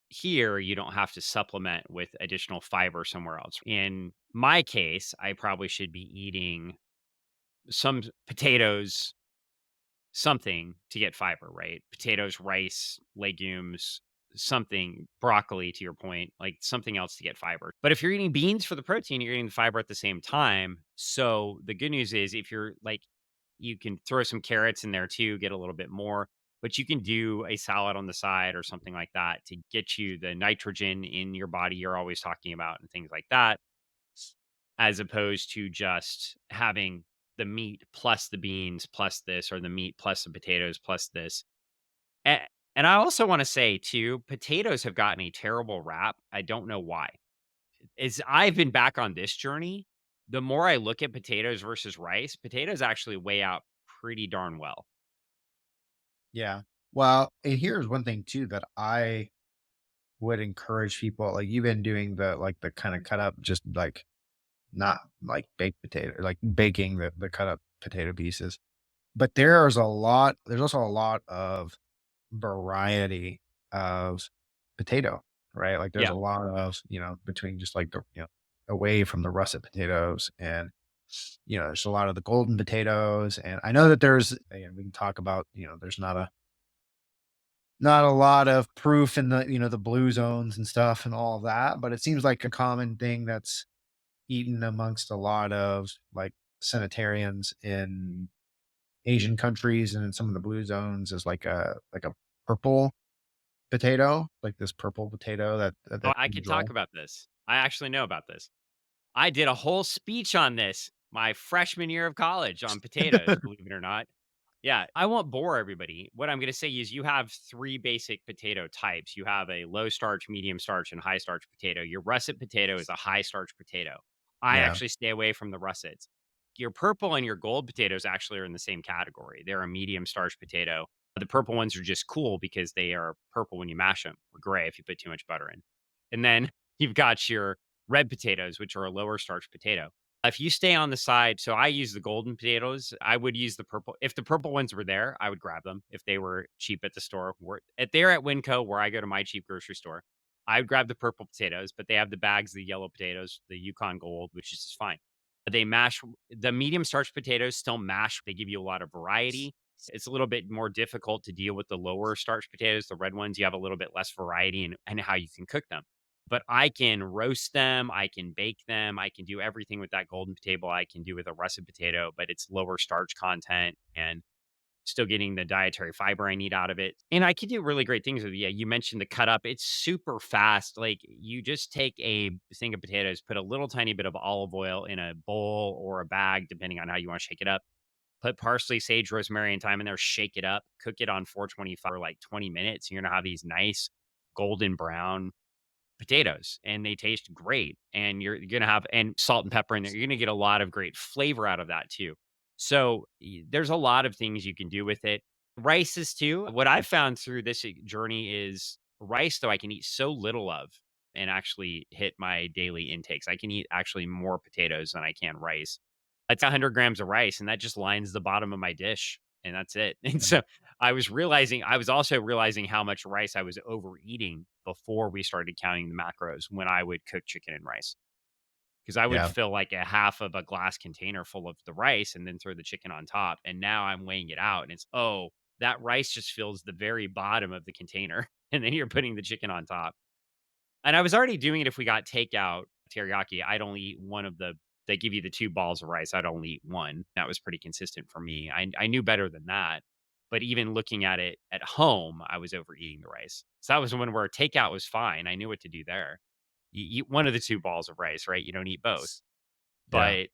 here, you don't have to supplement with additional fiber somewhere else. In my case, I probably should be eating some potatoes, something to get fiber, right? Potatoes, rice, legumes, something, broccoli to your point, like something else to get fiber. But if you're eating beans for the protein, you're eating the fiber at the same time. So the good news is if you're like, you can throw some carrots in there too, get a little bit more, but you can do a salad on the side or something like that to get you the nitrogen in your body you're always talking about and things like that, as opposed to just having the meat plus the beans plus this or the meat plus the potatoes plus this. A- And I also want to say too, potatoes have gotten a terrible rap. I don't know why. As I've been back on this journey, the more I look at potatoes versus rice, potatoes actually weigh out pretty darn well. Yeah. Well, and here's one thing too that I would encourage people, like you've been doing the kind of cut up, just like not like baked potato, like baking the cut up potato pieces. But there's also a lot of variety of potato, right? Like there's Yeah. a lot of, between just like away from the russet potatoes and, there's a lot of the golden potatoes. And I know that and we can talk about, there's not a lot of proof in the blue zones and stuff and all of that, but it seems like a common thing that's eaten amongst a lot of like sanitarians in Asian countries and in some of the blue zones is like a purple potato, like this purple potato Oh, that I you could talk draw. about this. I actually know about this. I did a whole speech on this my freshman year of college on potatoes, believe it or not. Yeah, I won't bore everybody. What I'm going to say is you have three basic potato types. You have a low starch, medium starch, and high starch potato. Your russet potato is a high starch potato. I Yeah, actually stay away from the russets. Your purple and your gold potatoes actually are in the same category. They're a medium starch potato. The purple ones are just cool because they are purple when you mash them, or gray if you put too much butter in. And then you've got your red potatoes, which are a lower starch potato. If you stay on the side, so I use the golden potatoes. I would use the purple. If the purple ones were there, I would grab them if they were cheap at the store. If they're at Winco, where I go to my cheap grocery store, I would grab the purple potatoes, but they have the bags, the yellow potatoes, the Yukon Gold, which is just fine. They mash the medium starch potatoes, still mash. They give you a lot of variety. It's a little bit more difficult to deal with the lower starch potatoes, the red ones. You have a little bit less variety and how you can cook them, but I can roast them, I can bake them, I can do everything with that golden potato I can do with a russet potato, but it's lower starch content and still getting the dietary fiber I need out of it. And I can do really great things with it. Yeah, you mentioned the cut up. It's super fast. Like you just take a thing of potatoes, put a little tiny bit of olive oil in a bowl or a bag, depending on how you want to shake it up. Put parsley, sage, rosemary, and thyme in there, shake it up, cook it on 425 for like 20 minutes. And you're gonna have these nice golden brown potatoes and they taste great. And you're gonna have and salt and pepper in there. You're gonna get a lot of great flavor out of that too. So there's a lot of things you can do with it. Rices too. What I've found through this journey is rice, though I can eat so little of and actually hit my daily intakes. I can eat actually more potatoes than I can rice. That's 100 grams of rice, and that just lines the bottom of my dish, and that's it. And so I was also realizing how much rice I was overeating before we started counting the macros when I would cook chicken and rice. Because I would Yeah. fill like a half of a glass container full of the rice and then throw the chicken on top. And now I'm weighing it out and it's, oh, that rice just fills the very bottom of the container. And then you're putting the chicken on top. And I was already doing it if we got takeout teriyaki. I'd only eat one of the they give you the 2 balls of rice. I'd only eat one. That was pretty consistent for me. I knew better than that. But even looking at it at home, I was overeating the rice. So that was one where takeout was fine. I knew what to do there. You eat one of the 2 balls of rice, right? You don't eat both. Yeah. But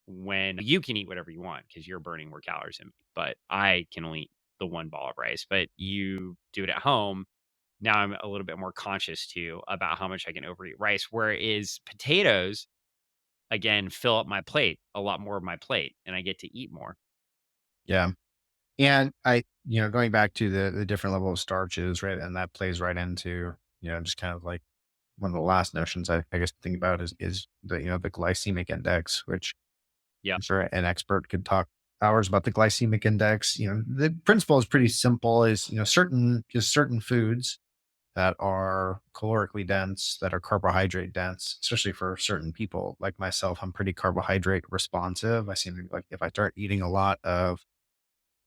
when you can eat whatever you want because you're burning more calories than me, but I can only eat the 1 ball of rice. But you do it at home, now I'm a little bit more conscious too about how much I can overeat rice. Whereas potatoes, again, fill up my plate, a lot more of my plate, and I get to eat more. Yeah. And going back to the different level of starches, right? And that plays right into, just kind of like one of the last notions I guess to think about is the, the glycemic index, which Yeah. I'm sure an expert could talk hours about the glycemic index. The principle is pretty simple is, certain foods that are calorically dense, that are carbohydrate dense, especially for certain people like myself. I'm pretty carbohydrate responsive. I seem to be like if I start eating a lot of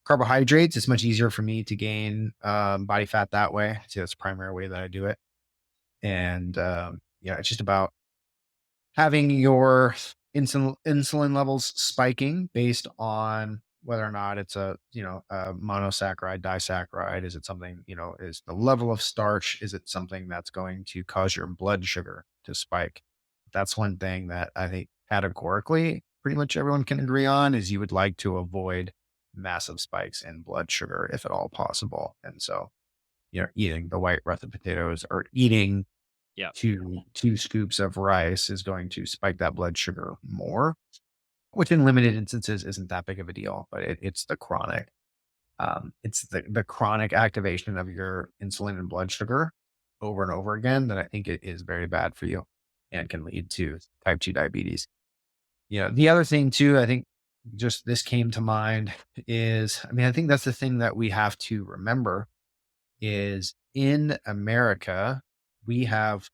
carbohydrates, it's much easier for me to gain body fat that way. So that's the primary way that I do it. And it's just about having your insulin levels spiking based on whether or not it's a monosaccharide, disaccharide. Is it something, is the level of starch, is it something that's going to cause your blood sugar to spike? That's one thing that I think categorically pretty much everyone can agree on is you would like to avoid massive spikes in blood sugar if at all possible. And so, eating the white russet potatoes or eating Yeah. two scoops of rice is going to spike that blood sugar more, which in limited instances isn't that big of a deal, but it's the chronic, it's the chronic activation of your insulin and blood sugar over and over again that I think it is very bad for you and can lead to type 2 diabetes. The other thing too, I think just this came to mind is, I mean, I think that's the thing that we have to remember is in America, we have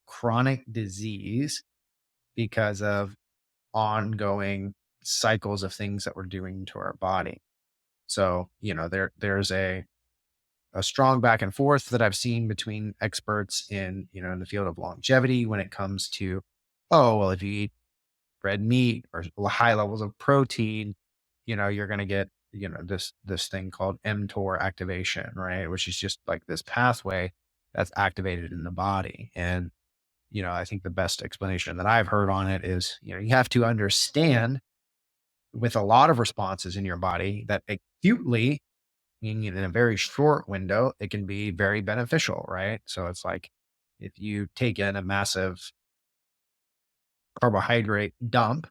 chronic disease because of ongoing cycles of things that we're doing to our body. So, there's a strong back and forth that I've seen between experts in the field of longevity when it comes to, oh, well, if you eat red meat or high levels of protein, you're going to get, this thing called mTOR activation, right? Which is just like this pathway that's activated in the body. And I think the best explanation that I've heard on it is, you have to understand with a lot of responses in your body that acutely, meaning in a very short window, it can be very beneficial, right? So it's like if you take in a massive carbohydrate dump,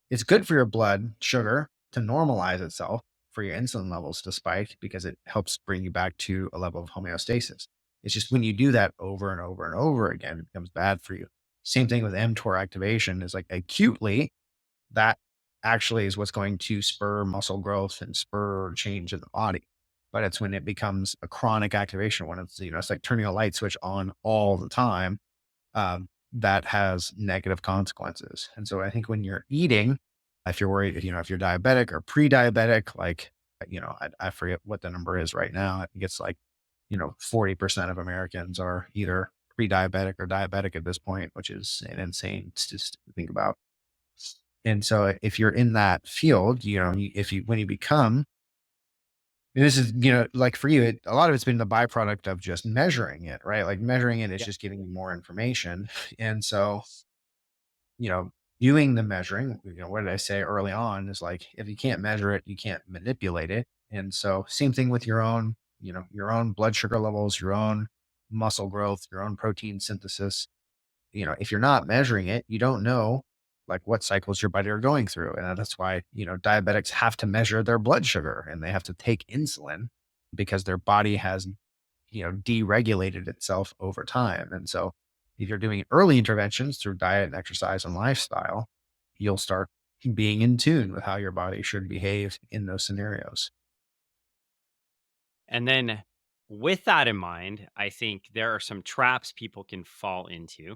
it's good for your blood sugar to normalize itself for your insulin levels to spike because it helps bring you back to a level of homeostasis. It's just when you do that over and over and over again, it becomes bad for you. Same thing with mTOR activation is like acutely, that actually is what's going to spur muscle growth and spur change in the body. But it's when it becomes a chronic activation, when it's, it's like turning a light switch on all the time, that has negative consequences. And so I think when you're eating, if you're worried, if you're diabetic or pre-diabetic, like, I forget what the number is right now. I think it's like, 40% of Americans are either pre-diabetic or diabetic at this point, which is an insane statistic to think about. And so if you're in that field, when you become, and this is, like for you, a lot of it's been the byproduct of just measuring it, right? Like measuring it is Yeah. just giving you more information. And so, you know, doing the measuring, what did I say early on is like, if you can't measure it, you can't manipulate it. And so same thing with your own blood sugar levels, your own muscle growth, your own protein synthesis. If you're not measuring it, you don't know like what cycles your body are going through. And that's why, diabetics have to measure their blood sugar and they have to take insulin because their body has, deregulated itself over time. And so if you're doing early interventions through diet and exercise and lifestyle, you'll start being in tune with how your body should behave in those scenarios. And then with that in mind, I think there are some traps people can fall into.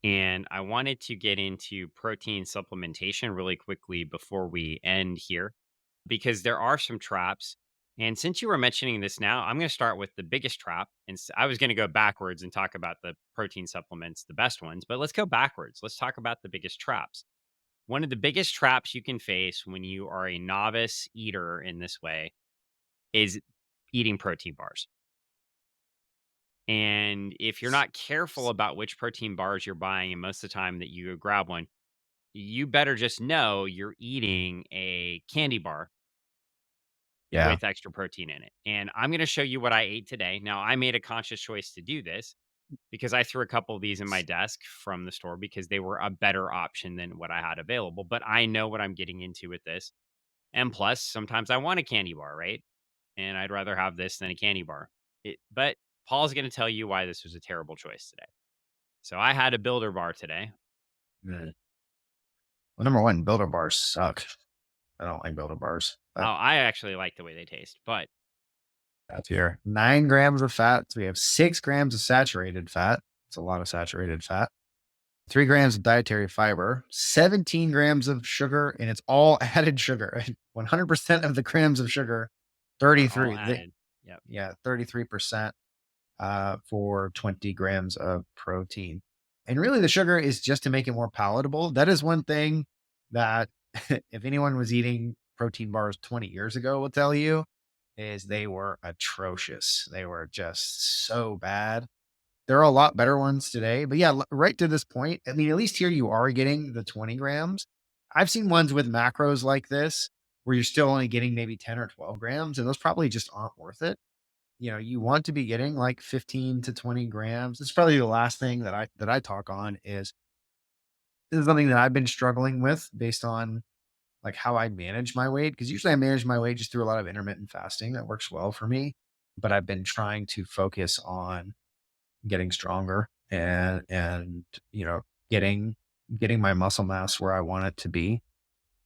And I wanted to get into protein supplementation really quickly before we end here, because there are some traps. And since you were mentioning this now, I'm going to start with the biggest trap. And I was going to go backwards and talk about the protein supplements, the best ones, but let's go backwards. Let's talk about the biggest traps. One of the biggest traps you can face when you are a novice eater in this way is eating protein bars. And if you're not careful about which protein bars you're buying, and most of the time that you go grab one, you better just know you're eating a candy bar Yeah. with extra protein in it. And I'm going to show you what I ate today. Now, I made a conscious choice to do this because I threw a couple of these in my desk from the store because they were a better option than what I had available. But I know what I'm getting into with this. And plus, sometimes I want a candy bar, right? And I'd rather have this than a candy bar. But Paul's going to tell you why this was a terrible choice today. So I had a Builder bar today. Mm. Well, number one, Builder bars suck. I don't like Builder bars. Oh, I actually like the way they taste, but That's here. 9 grams of fat. So we have 6 grams of saturated fat. It's a lot of saturated fat. 3 grams of dietary fiber, 17 grams of sugar, and it's all added sugar. 100% of the grams of sugar, are all 33. added. Yep. Yeah, 33% for 20 grams of protein. And really, the sugar is just to make it more palatable. That is one thing that if anyone was eating protein bars 20 years ago, will tell you is they were atrocious. They were just so bad. There are a lot better ones today, but yeah, right to this point, I mean, at least here you are getting the 20 grams. I've seen ones with macros like this where you're still only getting maybe 10 or 12 grams, and those probably just aren't worth it. You want to be getting like 15 to 20 grams. It's probably the last thing that I talk on is this is something that I've been struggling with based on like how I manage my weight. Cause usually I manage my weight just through a lot of intermittent fasting. That works well for me. But I've been trying to focus on getting stronger and getting my muscle mass where I want it to be.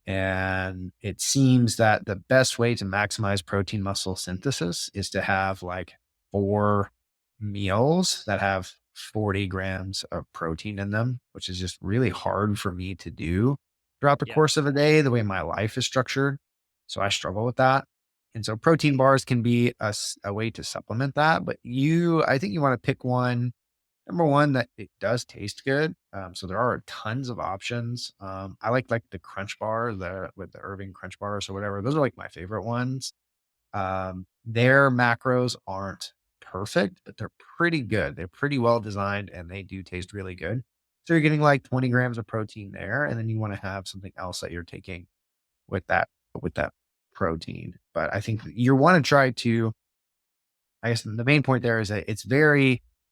And it seems that the best way to maximize protein muscle synthesis is to have like 4 meals that have 40 grams of protein in them, which is just really hard for me to do throughout the Yep. course of a day, the way my life is structured. So I struggle with that. And so protein bars can be a way to supplement that. But I think you want to pick one. Number one, that it does taste good. So there are tons of options. I like the Crunch Bar, with the Irving Crunch Bars or whatever. Those are like my favorite ones. Their macros aren't perfect, but they're pretty good. They're pretty well designed and they do taste really good. So you're getting like 20 grams of protein there, and then you want to have something else that you're taking with that protein. But I think you want to try to, I guess the main point there is that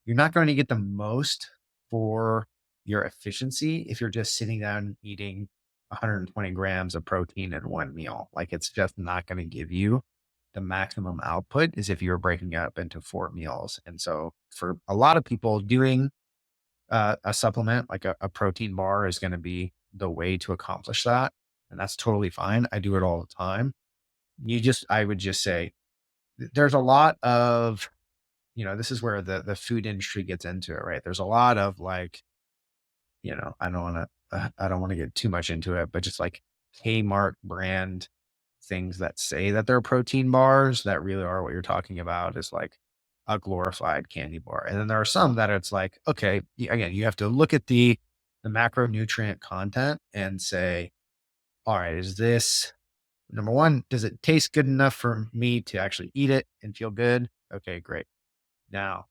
you're not going to get the most for your efficiency if you're just sitting down eating 120 grams of protein in one meal. Like it's just not going to give you the maximum output as if you were breaking it up into 4 meals. And so for a lot of people doing a supplement like a protein bar is going to be the way to accomplish that, and that's totally fine. I do it all the time. I would just say there's a lot of, this is where the food industry gets into it, right? There's a lot of like, I don't want to get too much into it, but just like Kmart brand things that say that they're protein bars that really are what you're talking about is like a glorified candy bar. And then there are some that it's like, okay, again, you have to look at the macronutrient content and say, all right, is this number one, does it taste good enough for me to actually eat it and feel good? Okay, great. Now,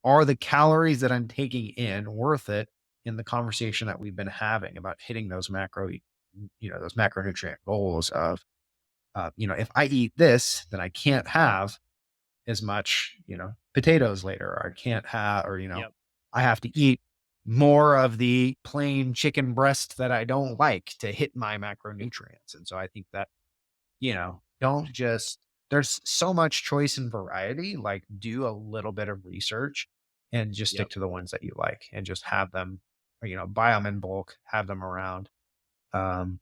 are the calories that I'm taking in worth it in the conversation that we've been having about hitting those those macronutrient goals of, if I eat this, then I can't have as much, potatoes later, or I can't have, or, Yep. I have to eat more of the plain chicken breast that I don't like to hit my macronutrients. And so I think that, don't just, there's so much choice and variety, like do a little bit of research and just Yep. stick to the ones that you like and just have them, or, buy them in bulk, have them around. Um,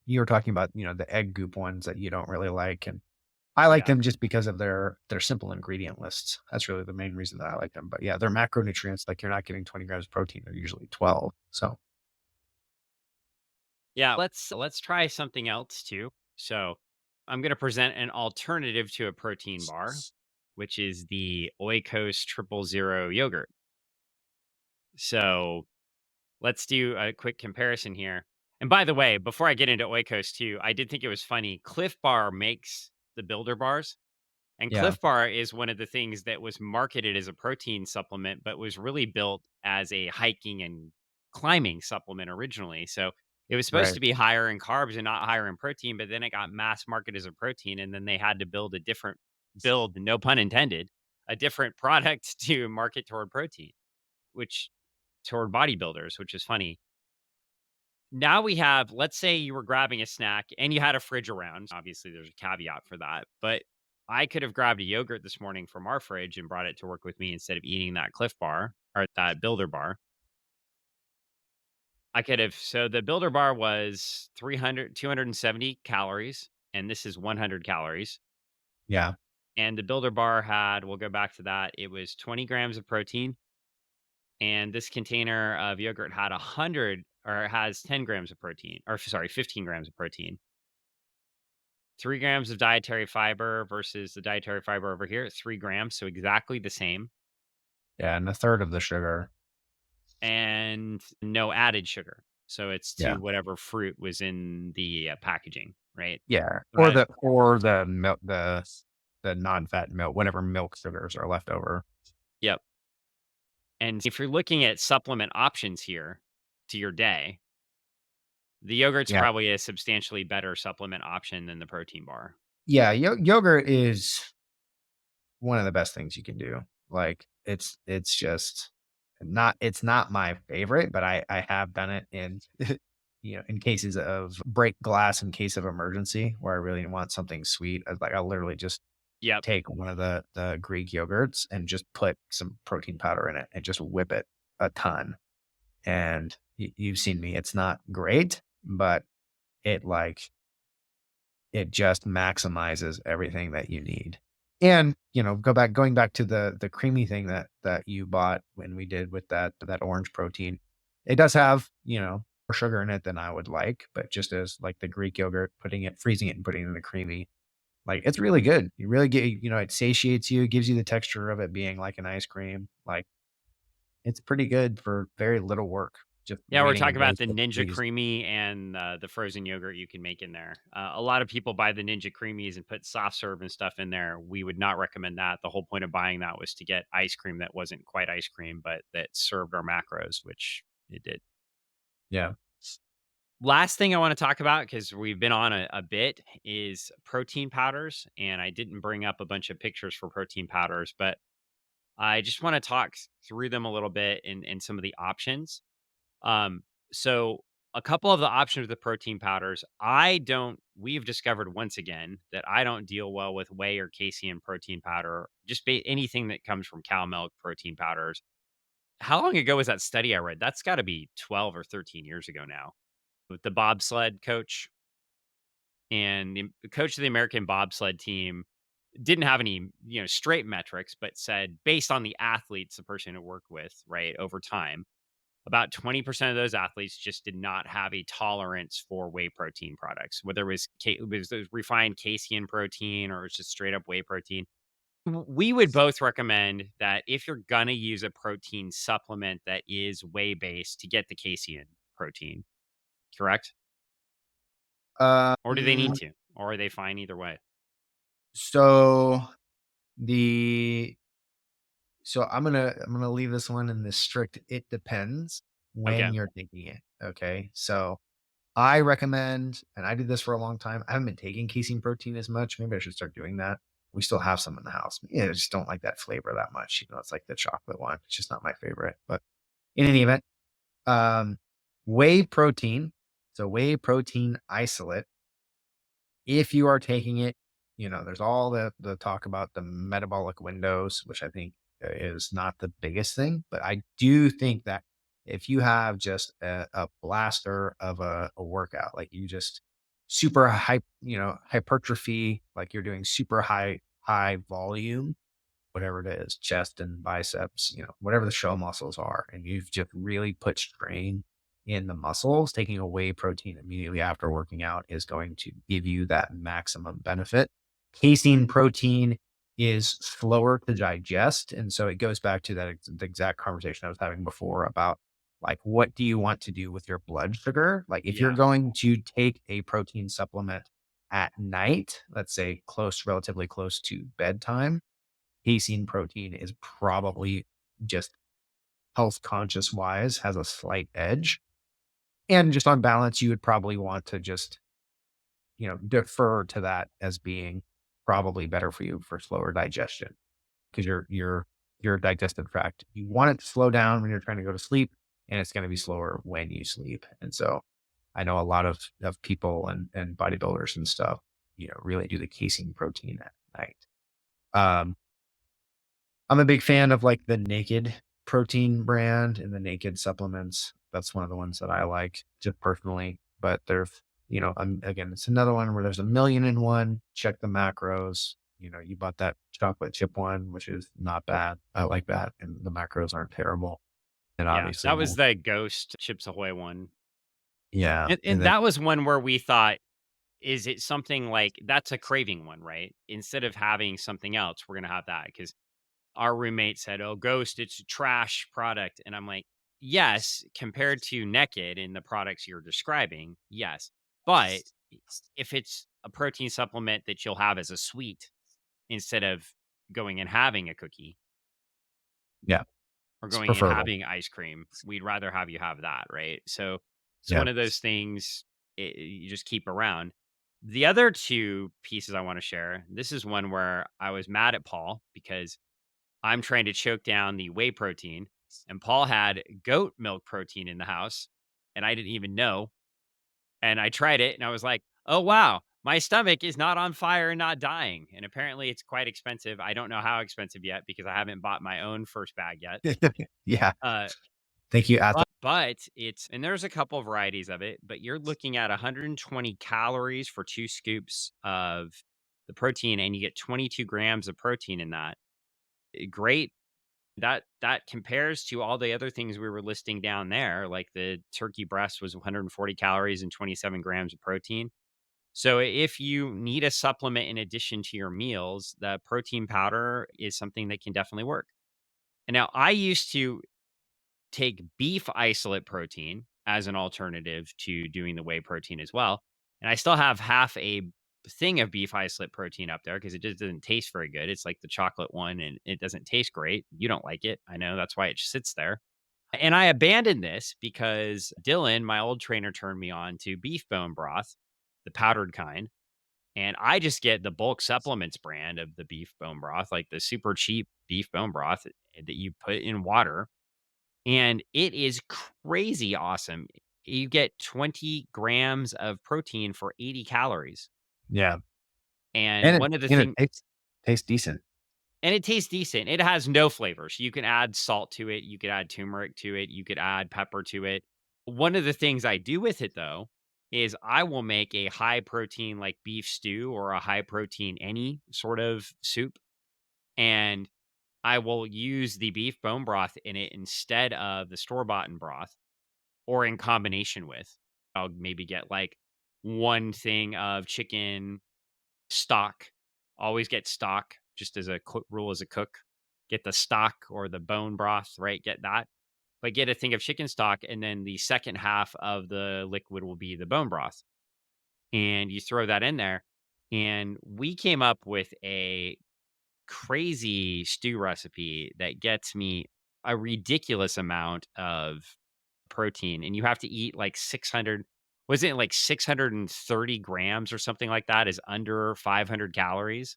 you were talking about, the egg goop ones that you don't really like. And I like Yeah. them just because of their simple ingredient lists. That's really the main reason that I like them. But yeah, they're macronutrients. Like you're not getting 20 grams of protein. They're usually 12. So Yeah. Let's try something else too. So I'm going to present an alternative to a protein bar, which is the Oikos Triple Zero yogurt. So let's do a quick comparison here. And by the way, before I get into Oikos too, I did think it was funny. Cliff Bar makes the Builder bars, and yeah, Cliff Bar is one of the things that was marketed as a protein supplement, but was really built as a hiking and climbing supplement originally. So it was supposed right. to be higher in carbs and not higher in protein, but then it got mass marketed as a protein, and then they had to build, no pun intended, a different product to market toward protein, which toward bodybuilders, which is funny. Now we have, let's say you were grabbing a snack and you had a fridge around. Obviously, there's a caveat for that, but I could have grabbed a yogurt this morning from our fridge and brought it to work with me instead of eating that Cliff Bar or that Builder Bar. I could have, so the Builder Bar was 270 calories, and this is 100 calories. Yeah. And the Builder Bar had, we'll go back to that, it was 20 grams of protein. And this container of yogurt had 100 or has 10 grams of protein, or sorry, 15 grams of protein. 3 grams of dietary fiber versus the dietary fiber over here, 3 grams. So exactly the same. Yeah. And a third of the sugar. And no added sugar. So it's Yeah. to whatever fruit was in the packaging, right? Yeah. Or But the milk, the non-fat milk, whatever milk sugars are left over. yep. And if you're looking at supplement options here to your day, the yogurt's Yeah. probably a substantially better supplement option than the protein bar. Yeah. Yogurt is one of the best things you can do. Like it's just it's not my favorite, but I have done it in in cases of break glass in case of emergency where I really want something sweet. I'll literally just Yep. take one of the Greek yogurts and just put some protein powder in it and just whip it a ton. And you've seen me. It's not great, but it like it just maximizes everything that you need. And, going back to the creamy thing that you bought when we did with that orange protein. It does have, more sugar in it than I would like, but just as like the Greek yogurt, freezing it and putting it in the creamy, like it's really good. You really get, it satiates you, gives you the texture of it being like an ice cream. Like it's pretty good for very little work. Just Yeah, we're waiting talking and about waits the to Ninja freeze. Creamy and the frozen yogurt you can make in there. A lot of people buy the Ninja Creamies and put soft serve and stuff in there. We would not recommend that. The whole point of buying that was to get ice cream that wasn't quite ice cream, but that served our macros, which it did. Yeah. Last thing I want to talk about, because we've been on a bit, is protein powders. And I didn't bring up a bunch of pictures for protein powders, but I just want to talk through them a little bit and some of the options. Um, so a couple of the options with the protein powders, we've discovered once again that I don't deal well with whey or casein protein powder, just anything that comes from cow milk protein powders. How long ago was that study I read? That's got to be 12 or 13 years ago now. with the bobsled coach, and the coach of the American bobsled team didn't have any, straight metrics, but said based on the athletes the person had worked with, right, over time, about 20% of those athletes just did not have a tolerance for whey protein products, whether it was refined casein protein or it's just straight up whey protein. We would both recommend that if you're gonna use a protein supplement that is whey based, to get the casein protein, correct? Or do they need Um, to? Or are they fine either way? so the I'm gonna leave this one in the strict it depends when Okay. you're taking it. Okay. So I recommend, and I did this for a long time. I haven't been taking casein protein as much. Maybe I should start doing that. We still have some in the house. Yeah, I just don't like that flavor that much. It's like the chocolate one. It's just not my favorite. But in any event, um, whey protein. So whey protein isolate. If you are taking it, there's all the talk about the metabolic windows, which I think is not the biggest thing. But I do think that if you have just a blaster of a workout, like you just super high, hypertrophy, like you're doing super high volume, whatever it is, chest and biceps, whatever the show muscles are, and you've just really put strain in the muscles, taking away protein immediately after working out is going to give you that maximum benefit. Casein protein is slower to digest. And so it goes back to the exact conversation I was having before about like, what do you want to do with your blood sugar? Like, if you're Yeah. going to take a protein supplement at night, let's say relatively close to bedtime, casein protein is probably just health conscious wise has a slight edge. And just on balance, you would probably want to just, defer to that as being probably better for you for slower digestion because your digestive tract, you want it to slow down when you're trying to go to sleep, and it's going to be slower when you sleep. And so I know a lot of people and bodybuilders and stuff, really do the casein protein at night. Um, I'm a big fan of like the Naked protein brand and the Naked supplements. That's one of the ones that I like just personally. But there's, again, it's another one where there's a million in one. Check the macros. You bought that chocolate chip one, which is not bad. I like that. And the macros aren't terrible. And Yeah. obviously, That was the Ghost Chips Ahoy one. yeah. And And then, that was one where we thought, is it something like that's a craving one, right? Instead of having something else, we're gonna have that because our roommate said, "Oh, Ghost, it's a trash product." And I'm like, yes, compared to Naked and the products you're describing, yes. But if it's a protein supplement that you'll have as a sweet instead of going and having a cookie yeah, or it's going and preferable. having ice cream, we'd rather have you have that, right? So it's Yeah. one of those things you just keep around. The other two pieces I want to share, this is one where I was mad at Paul because I'm trying to choke down the whey protein, and Paul had goat milk protein in the house, and I didn't even know. And I tried it, and I was like, "Oh wow, my stomach is not on fire and not dying." And apparently, it's quite expensive. I don't know how expensive yet because I haven't bought my own first bag yet. Yeah. Uh, Thank you. but it's and there's a couple varieties of it, but you're looking at 120 calories for 2 scoops of the protein, and you get 22 grams of protein in that. Great. That compares to all the other things we were listing down there, like the turkey breast was 140 calories and 27 grams of protein. So if you need a supplement in addition to your meals, the protein powder is something that can definitely work. And now I used to take beef isolate protein as an alternative to doing the whey protein as well. And I still have half a thing of beef isolate protein up there because it just doesn't taste very good. It's like the chocolate one and it doesn't taste great. You don't like it. I know that's why it sits there. And I abandoned this because Dylan, my old trainer, turned me on to beef bone broth, the powdered kind. And I just get the bulk supplements brand of the beef bone broth, like the super cheap beef bone broth that you put in water, and it is crazy awesome. You get 20 grams of protein for 80 calories. Yeah. And And one of the it things, tastes decent. and it tastes decent. It has no flavors. You can add salt to it. You could add turmeric to it. You could add pepper to it. One of the things I do with it though is I will make a high protein like beef stew or a high protein any sort of soup, and I will use the beef bone broth in it instead of the store-bought broth or in combination with. I'll maybe get like one thing of chicken stock. Always get stock just as a rule as a cook. Get the stock or the bone broth, right? Get that. But get a thing of chicken stock, and then the second half of the liquid will be the bone broth. And you throw that in there. And we came up with a crazy stew recipe that gets me a ridiculous amount of protein. And you have to eat like 600, was it like 630 grams or something like that is under 500 calories.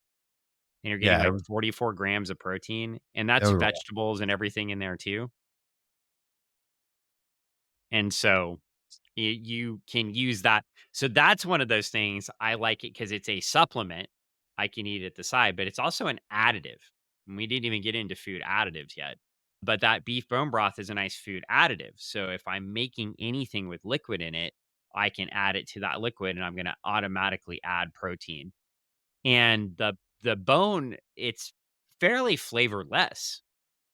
And you're getting Yeah, like 44 grams of protein. And it that's was vegetables and everything in there too. And so you can use that. So that's one of those things I like it because it's a supplement. I can eat at the side, but it's also an additive. And we didn't even get into food additives yet. But that beef bone broth is a nice food additive. So if I'm making anything with liquid in it, I can add it to that liquid and I'm going to automatically add protein. And the bone, it's fairly flavorless.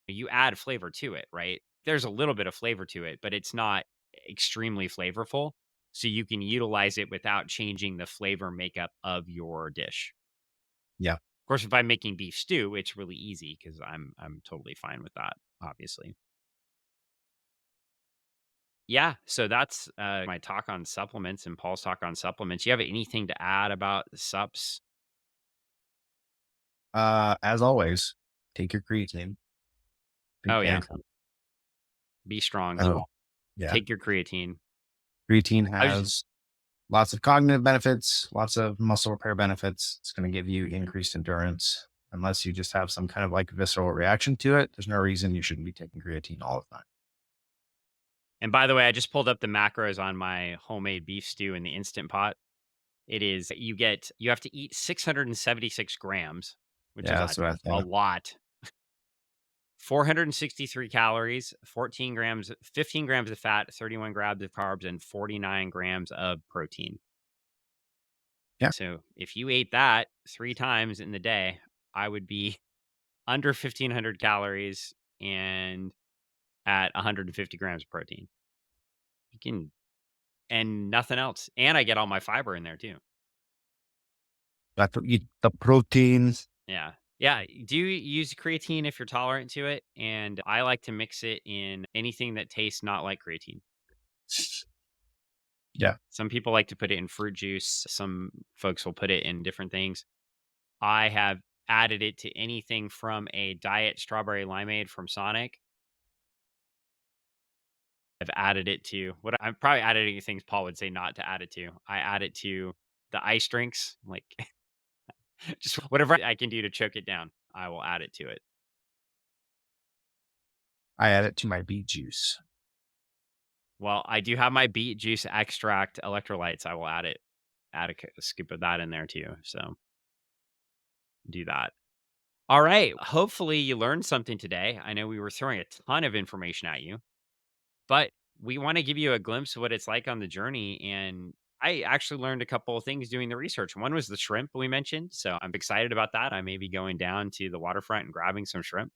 You add flavor to it, right? There's a little bit of flavor to it, but it's not extremely flavorful. So you can utilize it without changing the flavor makeup of your dish. yeah. Of course, if I'm making beef stew, it's really easy because I'm totally fine with that, obviously. Yeah, so that's my talk on supplements and Paul's talk on supplements. You have anything to add about the sups? As always, take your creatine. Big Oh fan yeah, of creatine. be strong. Oh, yeah. Take your creatine. Creatine I was has lots of cognitive benefits, lots of muscle repair benefits. It's going to give you increased endurance. Unless you just have some kind of like visceral reaction to it, there's no reason you shouldn't be taking creatine all the time. And by the way, I just pulled up the macros on my homemade beef stew in the Instant Pot. It is you have to eat 676 grams, which Yeah, is that's what I a thought. lot. 463 calories, 15 grams of fat, 31 grams of carbs, and 49 grams of protein. Yeah, So if you ate that 3 times in the day, I would be under 1,500 calories and at 150 grams of protein. You can, and nothing else. And I get all my fiber in there too. got to eat the proteins. Yeah. Yeah. Do use creatine if you're tolerant to it. And I like to mix it in anything that tastes not like creatine. Yeah, Some people like to put it in fruit juice. Some folks will put it in different things. I have added it to anything from a diet strawberry limeade from Sonic. I've added it to what I'm probably adding things Paul would say not to add it to. I add it to the ice drinks, like just whatever I can do to choke it down. I will add it to it. I add it to my beet juice. Well, I do have my beet juice extract electrolytes. I will add a scoop of that in there too. So do that. All right. Hopefully you learned something today. I know we were throwing a ton of information at you, but we want to give you a glimpse of what it's like on the journey. And I actually learned a couple of things doing the research. One was the shrimp we mentioned. So I'm excited about that. I may be going down to the waterfront and grabbing some shrimp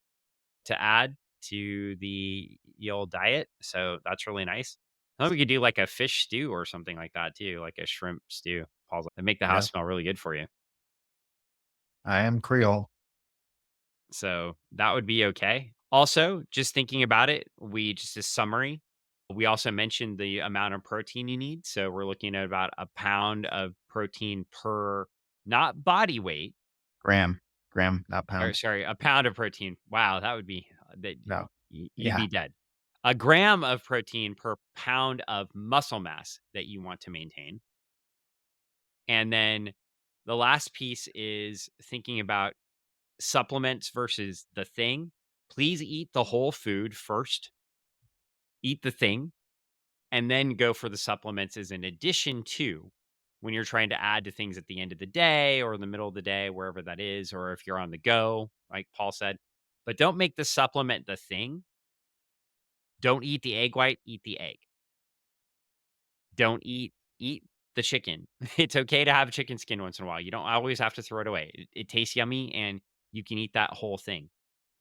to add to the old diet. So that's really nice. I think we could do like a fish stew or something like that too, like a shrimp stew. Paul's like, make the Yeah, house smell really good for you. I am Creole. So that would be okay. Also, just thinking about it, we just a summary. We also mentioned the amount of protein you need. So we're looking at about a pound of protein per, not body weight, Gram, not or pound. sorry, a pound of protein. Wow, that would be that No, you'd yeah, be dead. A gram of protein per pound of muscle mass that you want to maintain. And then the last piece is thinking about supplements versus the thing. Please eat the whole food first, eat the thing, and then go for the supplements as an addition to when you're trying to add to things at the end of the day or in the middle of the day, wherever that is, or if you're on the go, like Paul said. But don't make the supplement the thing. Don't eat the egg white, eat the egg. Don't eat the chicken. It's okay to have a chicken skin once in a while. You don't always have to throw it away. It tastes yummy and you can eat that whole thing.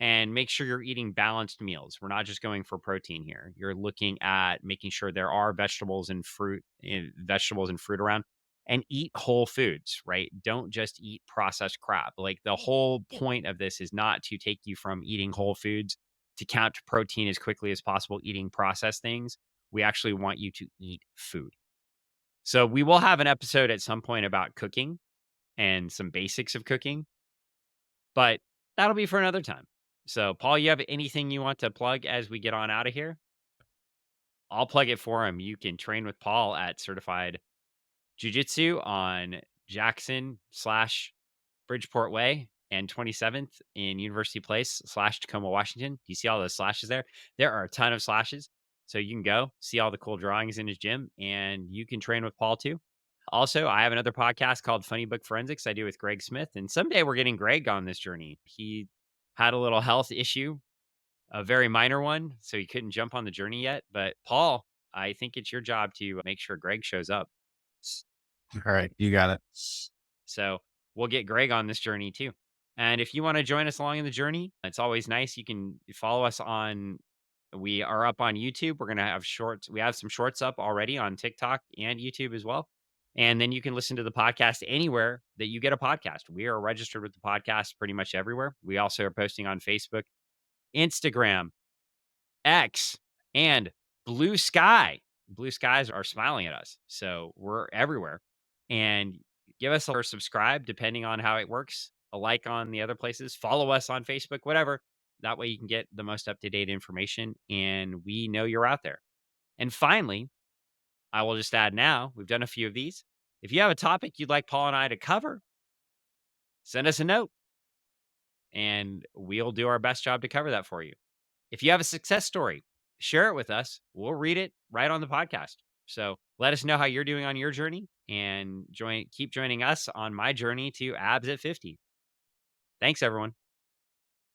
And make sure you're eating balanced meals. We're not just going for protein here. You're looking at making sure there are vegetables and fruit around, and eat whole foods, right? Don't just eat processed crap. Like the whole point of this is not to take you from eating whole foods to count to protein as quickly as possible, eating processed things. We actually want you to eat food. So we will have an episode at some point about cooking and some basics of cooking, but that'll be for another time. So, Paul, you have anything you want to plug as we get on out of here? I'll plug it for him. You can train with Paul at Certified Jiu Jitsu on Jackson slash Bridgeport Way and 27th in University Place slash Tacoma, Washington. Do you see all those slashes there? There are a ton of slashes. So you can go see all the cool drawings in his gym and you can train with Paul too. Also, I have another podcast called Funny Book Forensics I do with Greg Smith. And someday we're getting Greg on this journey. He had a little health issue, a very minor one. So he couldn't jump on the journey yet. But Paul, I think it's your job to make sure Greg shows up. All right, you got it. So we'll get Greg on this journey too. And if you want to join us along in the journey, it's always nice. You can follow us on, we are up on YouTube. We're going to have shorts. We have some shorts up already on TikTok and YouTube as well. And then you can listen to the podcast anywhere that you get a podcast. We are registered with the podcast pretty much everywhere. We also are posting on Facebook, Instagram, X, and Blue Sky. Blue skies are smiling at us. So we're everywhere. And give us a subscribe depending on how it works, a like on the other places, follow us on Facebook, whatever. That way you can get the most up to date information and we know you're out there. And finally, I will just add now, we've done a few of these. If you have a topic you'd like Paul and I to cover, send us a note and we'll do our best job to cover that for you. If you have a success story, share it with us. We'll read it right on the podcast. So let us know how you're doing on your journey and keep joining us on my journey to abs at 50. Thanks, everyone.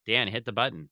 Dan, hit the button.